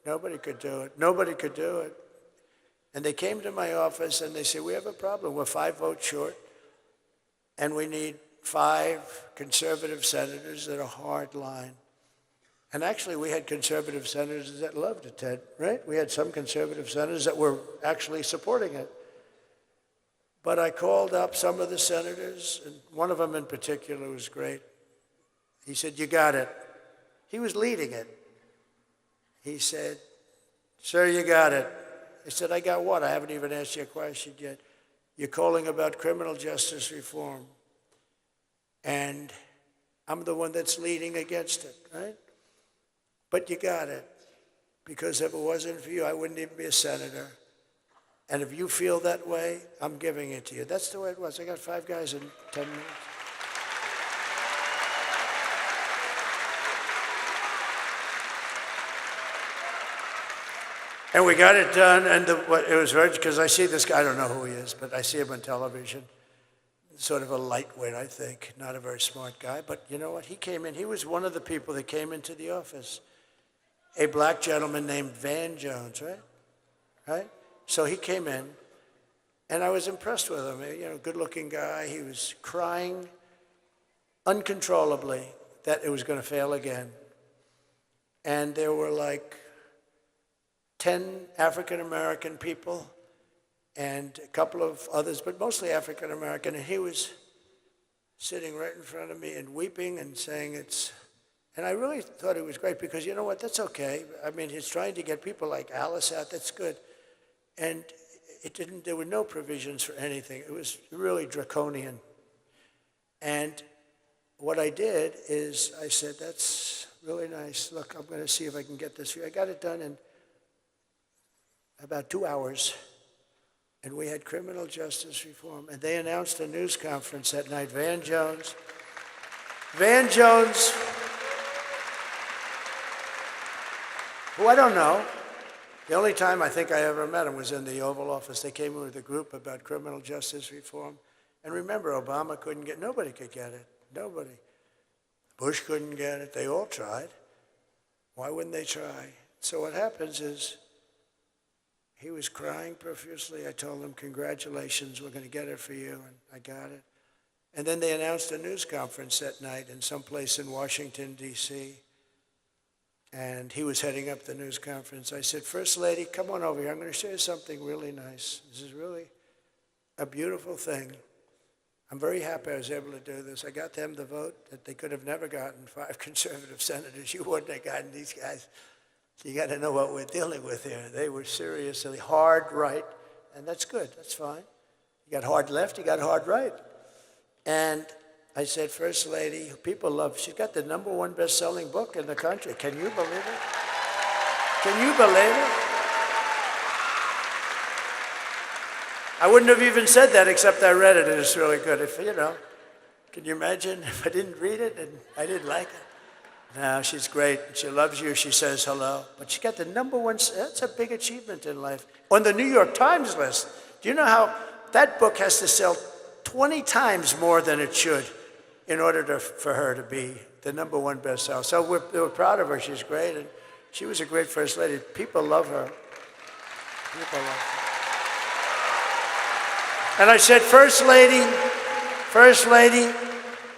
Nobody could do it. Nobody could do it. And they came to my office and they said, we have a problem. We're 5 votes short, and we need 5 conservative senators that are hard line. And actually, we had conservative senators that loved it, Ted, right? We had some conservative senators that were actually supporting it. But I called up some of the senators, and one of them in particular was great. He said, you got it. He was leading it. He said, sir, you got it. I said, I got what? I haven't even asked you a question yet. You're calling about criminal justice reform. And I'm the one that's leading against it, right? But you got it. Because if it wasn't for you, I wouldn't even be a senator. And if you feel that way, I'm giving it to you. That's the way it was. I got 5 guys in 10 minutes. And we got it done, and it was very, because I see this guy, I don't know who he is, but I see him on television. Sort of a lightweight, I think, not a very smart guy. But you know what? He came in, he was one of the people that came into the office. A black gentleman named Van Jones, right? Right? So he came in, and I was impressed with him. You know, good-looking guy. He was crying uncontrollably that it was going to fail again. And there were like 10 African-American people and a couple of others, but mostly African-American. And he was sitting right in front of me and weeping and saying it's, and I really thought it was great because you know what, that's okay. I mean, he's trying to get people like Alice out, that's good. And it didn't, there were no provisions for anything. It was really draconian. And what I did is I said, that's really nice. Look, I'm going to see if I can get this for you. I got it done in about 2 hours. And we had criminal justice reform. And they announced a news conference that night. Van Jones, who I don't know. The only time I think I ever met him was in the Oval Office. They came in with a group about criminal justice reform. And remember, Obama couldn't get, nobody could get it. Nobody. Bush couldn't get it. They all tried. Why wouldn't they try? So what happens is, he was crying profusely. I told him, congratulations, we're going to get it for you, and I got it. And then they announced a news conference that night in some place in Washington, D.C., and he was heading up the news conference. I said, First Lady, come on over here. I'm going to show you something really nice. This is really a beautiful thing. I'm very happy I was able to do this. I got them the vote that they could have never gotten, 5 conservative senators. You wouldn't have gotten these guys. You got to know what we're dealing with here. They were seriously hard right, and that's good. That's fine. You got hard left, you got hard right. And I said, First Lady, people love, she's got the #1 best-selling book in the country. Can you believe it? Can you believe it? I wouldn't have even said that except I read it, and it's really good. If, you know, can you imagine if I didn't read it and I didn't like it? No, she's great. She loves you. She says hello. But she got the #1, that's a big achievement in life. On the New York Times list, do you know how that book has to sell 20 times more than it should in order for her to be the #1 bestseller? So we're proud of her. She's great. And she was a great First Lady. People love her. People love her. And I said, First Lady,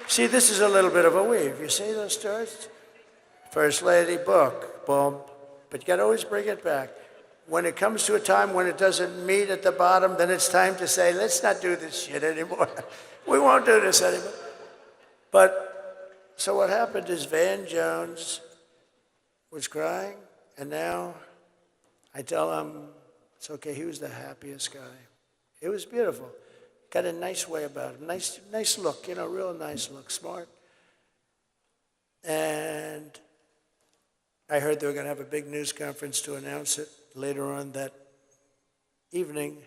see, this is a little bit of a weave. You see those stories? First Lady book, boom. But you got to always bring it back. When it comes to a time when it doesn't meet at the bottom, then it's time to say, let's not do this shit anymore. We won't do this anymore. But, so what happened is Van Jones was crying, and now I tell him, it's okay, he was the happiest guy. It was beautiful. Got a nice way about him, nice look, you know, real nice look, smart. And I heard they were going to have a big news conference to announce it later on that evening.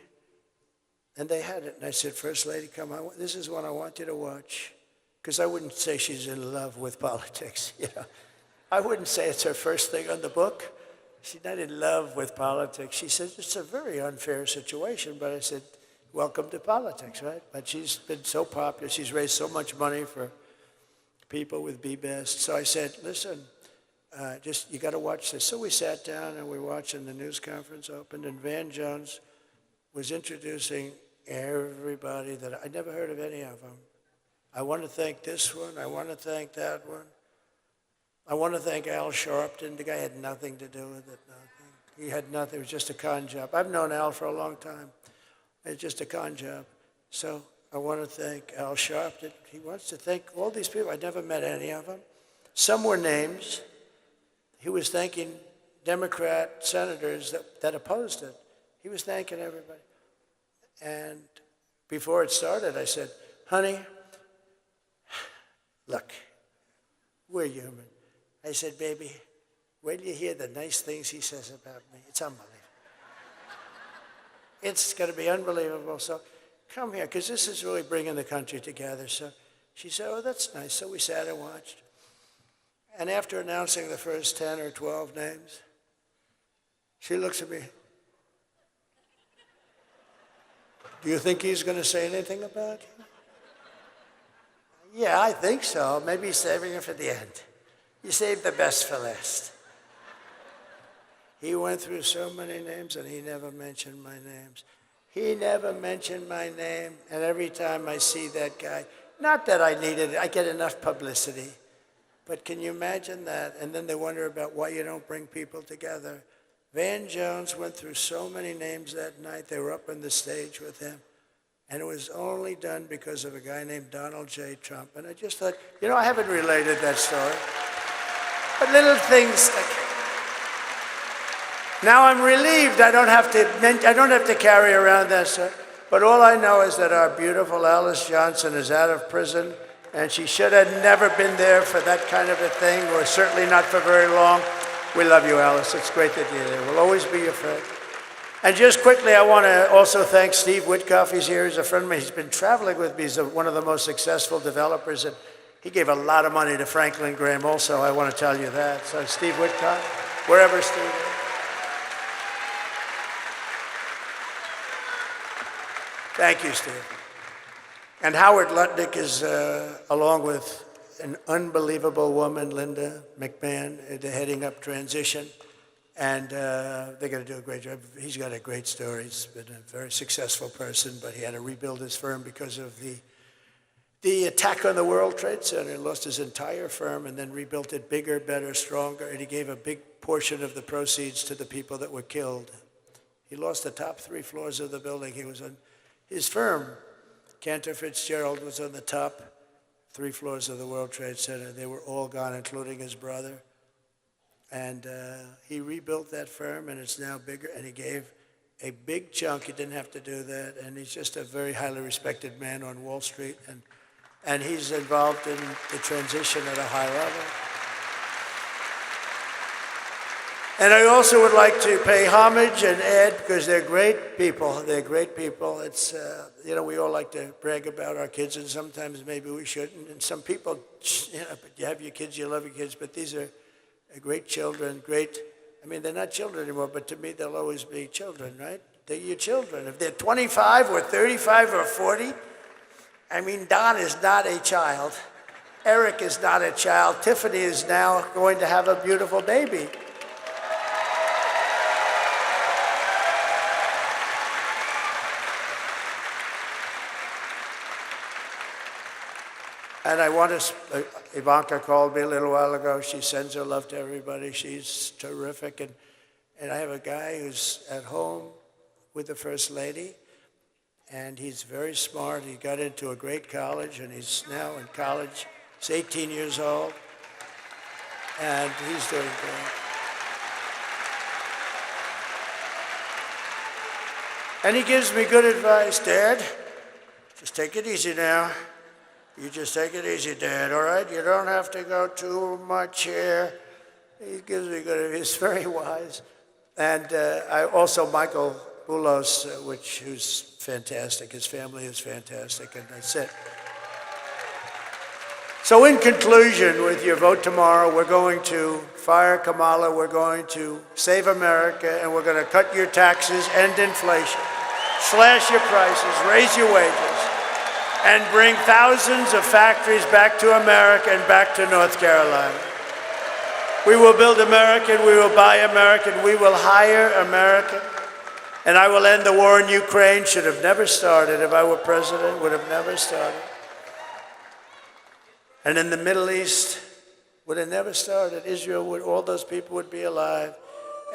And they had it. And I said, First Lady, come on. This is one I want you to watch. Because I wouldn't say she's in love with politics. You know, I wouldn't say it's her first thing on the book. She's not in love with politics. She said, it's a very unfair situation. But I said, welcome to politics, right? But she's been so popular. She's raised so much money for people with Be Best. So I said, listen, you got to watch this. So we sat down and we were watching the news conference opened, and Van Jones was introducing everybody that I never heard of any of them. I want to thank this one. I want to thank that one. I want to thank Al Sharpton. The guy had nothing to do with it. Nothing. He had nothing. It was just a con job. I've known Al for a long time. It's just a con job. So I want to thank Al Sharpton. He wants to thank all these people. I never met any of them. Some were names. He was thanking Democrat senators that opposed it. He was thanking everybody. And before it started, I said, honey, look, we're human. I said, baby, wait till you hear the nice things he says about me. It's unbelievable. It's going to be unbelievable. So come here, because this is really bringing the country together. So she said, oh, that's nice. So we sat and watched. And after announcing the first 10 or 12 names, she looks at me. Do you think he's going to say anything about you? Yeah, I think so. Maybe he's saving it for the end. You saved the best for last. He went through so many names, and he never mentioned my names. He never mentioned my name, and every time I see that guy, not that I needed it, I get enough publicity, but can you imagine that? And then they wonder about why you don't bring people together. Van Jones went through so many names that night. They were up on the stage with him. And it was only done because of a guy named Donald J. Trump. And I just thought, I haven't related that story. But little things like, now I'm relieved I don't have to carry around that story. But all I know is that our beautiful Alice Johnson is out of prison, and she should have never been there for that kind of a thing, or certainly not for very long. We love you, Alice. It's great that you're there. We'll always be your friend. And just quickly, I want to also thank Steve Witkoff. He's here. He's a friend of mine. He's been traveling with me. He's one of the most successful developers. And he gave a lot of money to Franklin Graham also. I want to tell you that. So Steve Witkoff, wherever Steve is. Thank you, Steve. And Howard Lutnick is, along with an unbelievable woman, Linda McMahon, heading up transition. And they're going to do a great job. He's got a great story. He's been a very successful person, but he had to rebuild his firm because of the attack on the World Trade Center. He lost his entire firm and then rebuilt it bigger, better, stronger, and he gave a big portion of the proceeds to the people that were killed. He lost the top 3 floors of the building. He was on his firm. Cantor Fitzgerald was on the top 3 floors of the World Trade Center. They were all gone, including his brother. And he rebuilt that firm, and it's now bigger, and he gave a big chunk. He didn't have to do that, and he's just a very highly respected man on Wall Street, and he's involved in the transition at a high level. And I also would like to pay homage and Ed, because they're great people. They're great people. It's, we all like to brag about our kids, and sometimes maybe we shouldn't. And some people, but you have your kids, you love your kids, but these are great children, they're not children anymore, but to me, they'll always be children, right? They're your children. If they're 25 or 35 or 40, Don is not a child. Eric is not a child. Tiffany is now going to have a beautiful baby. And I want to, Ivanka called me a little while ago. She sends her love to everybody. She's terrific. And I have a guy who's at home with the First Lady, and he's very smart. He got into a great college, and he's now in college. He's 18 years old, and he's doing great. And he gives me good advice. Dad, just take it easy now. You just take it easy, Dad, all right? You don't have to go too much here. He gives me good. He's very wise. And I also Michael Boulos, who's fantastic. His family is fantastic, and that's it. So in conclusion, with your vote tomorrow, we're going to fire Kamala, we're going to save America, and we're going to cut your taxes, end inflation, slash your prices, raise your wages, and bring thousands of factories back to America and back to North Carolina. We will build American, we will buy American, we will hire American, and I will end the war in Ukraine. Should have never started. If I were president, would have never started. And in the Middle East, would have never started. Israel, all those people would be alive.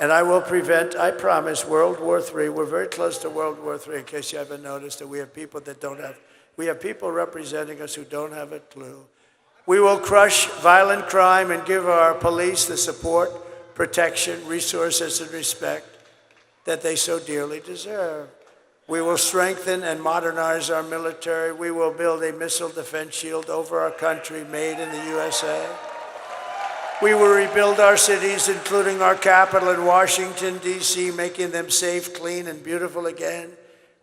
And I will prevent, I promise, World War III. We're very close to World War III, in case you haven't noticed that we have people that don't have, we have people representing us who don't have a clue. We will crush violent crime and give our police the support, protection, resources, and respect that they so dearly deserve. We will strengthen and modernize our military. We will build a missile defense shield over our country made in the USA. We will rebuild our cities, including our capital in Washington, D.C., making them safe, clean, and beautiful again.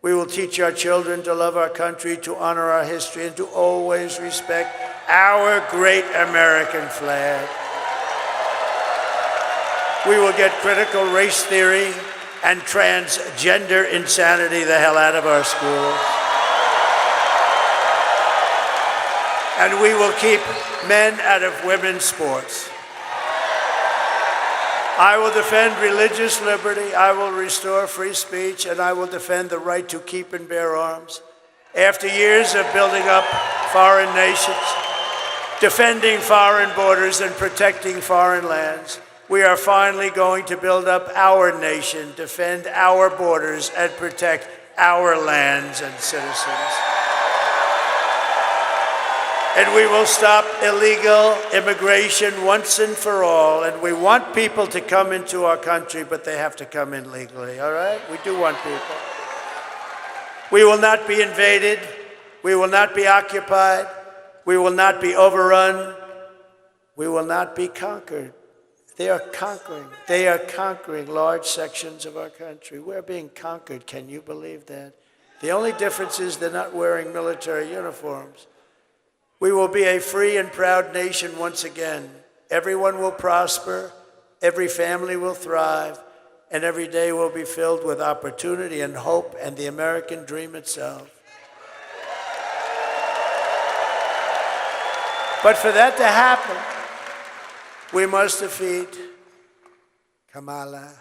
We will teach our children to love our country, to honor our history, and to always respect our great American flag. We will get critical race theory and transgender insanity the hell out of our schools. And we will keep men out of women's sports. I will defend religious liberty, I will restore free speech, and I will defend the right to keep and bear arms. After years of building up foreign nations, defending foreign borders, and protecting foreign lands, we are finally going to build up our nation, defend our borders, and protect our lands and citizens. And we will stop illegal immigration once and for all. And we want people to come into our country, but they have to come in legally, all right? We do want people. We will not be invaded. We will not be occupied. We will not be overrun. We will not be conquered. They are conquering. They are conquering large sections of our country. We're being conquered. Can you believe that? The only difference is they're not wearing military uniforms. We will be a free and proud nation once again. Everyone will prosper, every family will thrive, and every day will be filled with opportunity and hope and the American dream itself. But for that to happen, we must defeat Kamala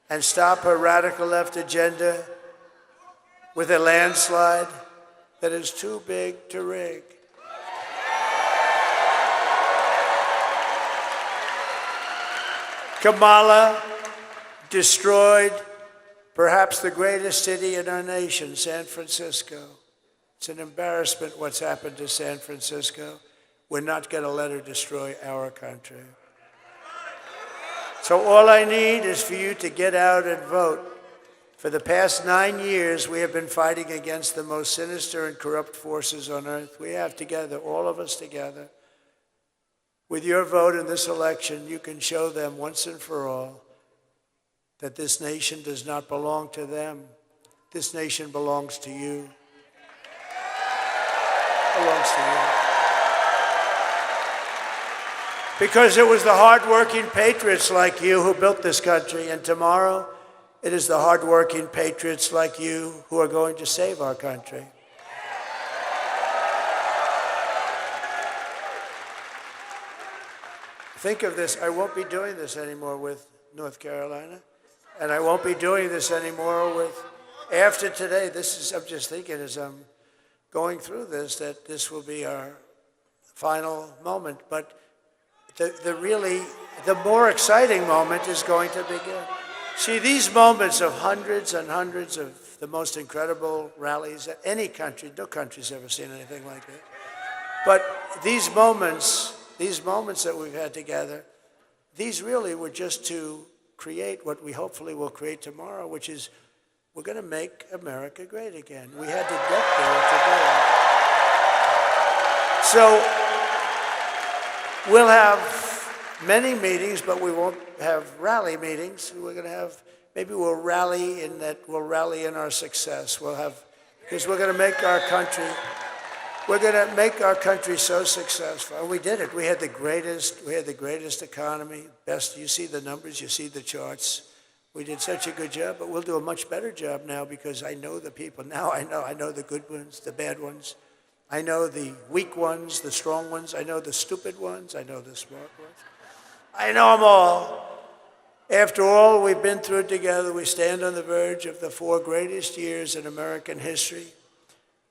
and stop her radical left agenda with a landslide that is too big to rig. Kamala destroyed perhaps the greatest city in our nation, San Francisco. It's an embarrassment what's happened to San Francisco. We're not going to let her destroy our country. So all I need is for you to get out and vote. For the past 9 years, we have been fighting against the most sinister and corrupt forces on earth. We have together, all of us together. With your vote in this election, you can show them once and for all that this nation does not belong to them. This nation belongs to you. Belongs to you. Because it was the hardworking patriots like you who built this country, and tomorrow it is the hardworking patriots like you who are going to save our country. Think of this, I won't be doing this anymore with North Carolina, and I won't be doing this anymore with, after today, I'm just thinking as I'm going through this, that this will be our final moment, but the more exciting moment is going to begin. See, these moments of hundreds and hundreds of the most incredible rallies that any country, no country's ever seen anything like it. But these moments that we've had together, these really were just to create what we hopefully will create tomorrow, which is we're going to make America great again. We had to get there today. So we'll have many meetings, but we won't have rally meetings. We're going to have, maybe we'll rally in that, we'll rally in our success. We'll have, because we're going to make our country, we're going to make our country so successful. And we did it. We had the greatest economy, best, you see the numbers, you see the charts. We did such a good job, but we'll do a much better job now because I know the people. Now I know the good ones, the bad ones. I know the weak ones, the strong ones. I know the stupid ones. I know the smart ones. I know them all. After all we've been through together, we stand on the verge of the 4 greatest years in American history.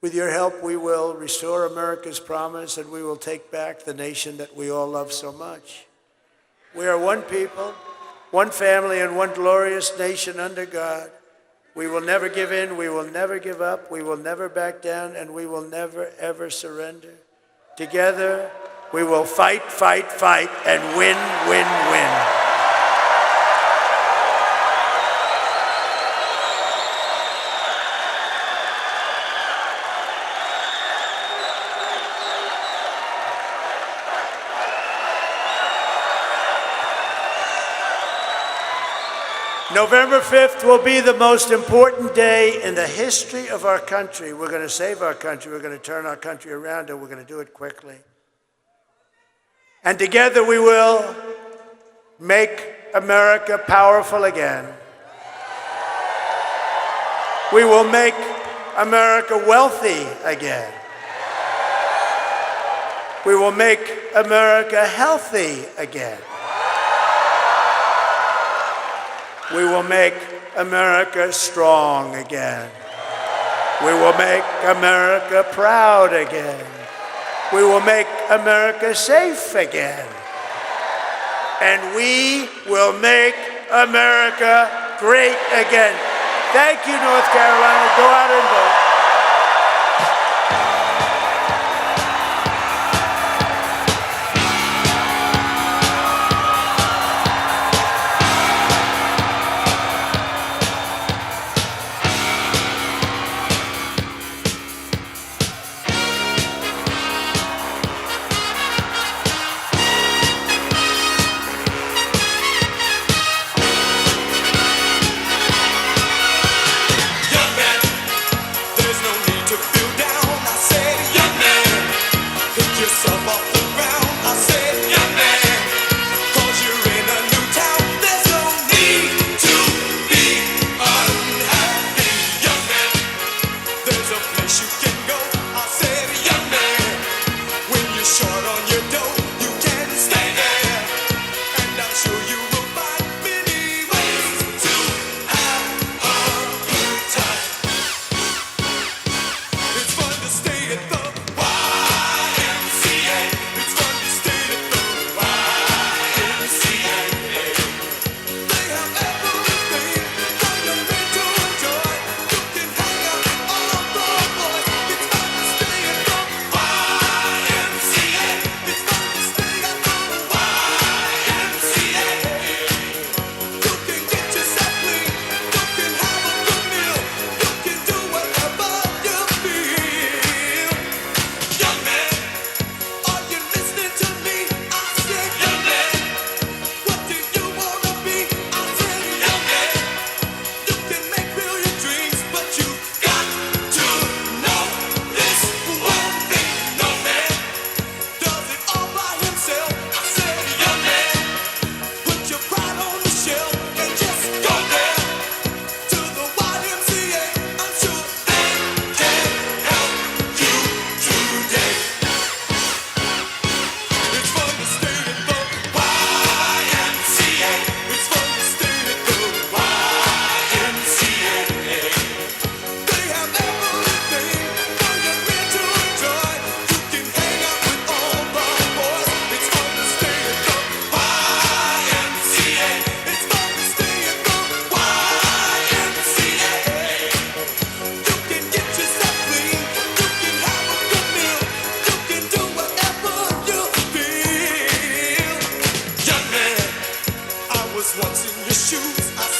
With your help, we will restore America's promise and we will take back the nation that we all love so much. We are one people, one family, and one glorious nation under God. We will never give in, we will never give up, we will never back down, and we will never, ever surrender. Together, we will fight, fight, fight, and win, win, win. November 5th will be the most important day in the history of our country. We're going to save our country. We're going to turn our country around, and we're going to do it quickly. And together we will make America powerful again. We will make America wealthy again. We will make America healthy again. We will make America strong again. We will make America proud again. We will make America safe again. And we will make America great again. Thank you, North Carolina. Go out and vote.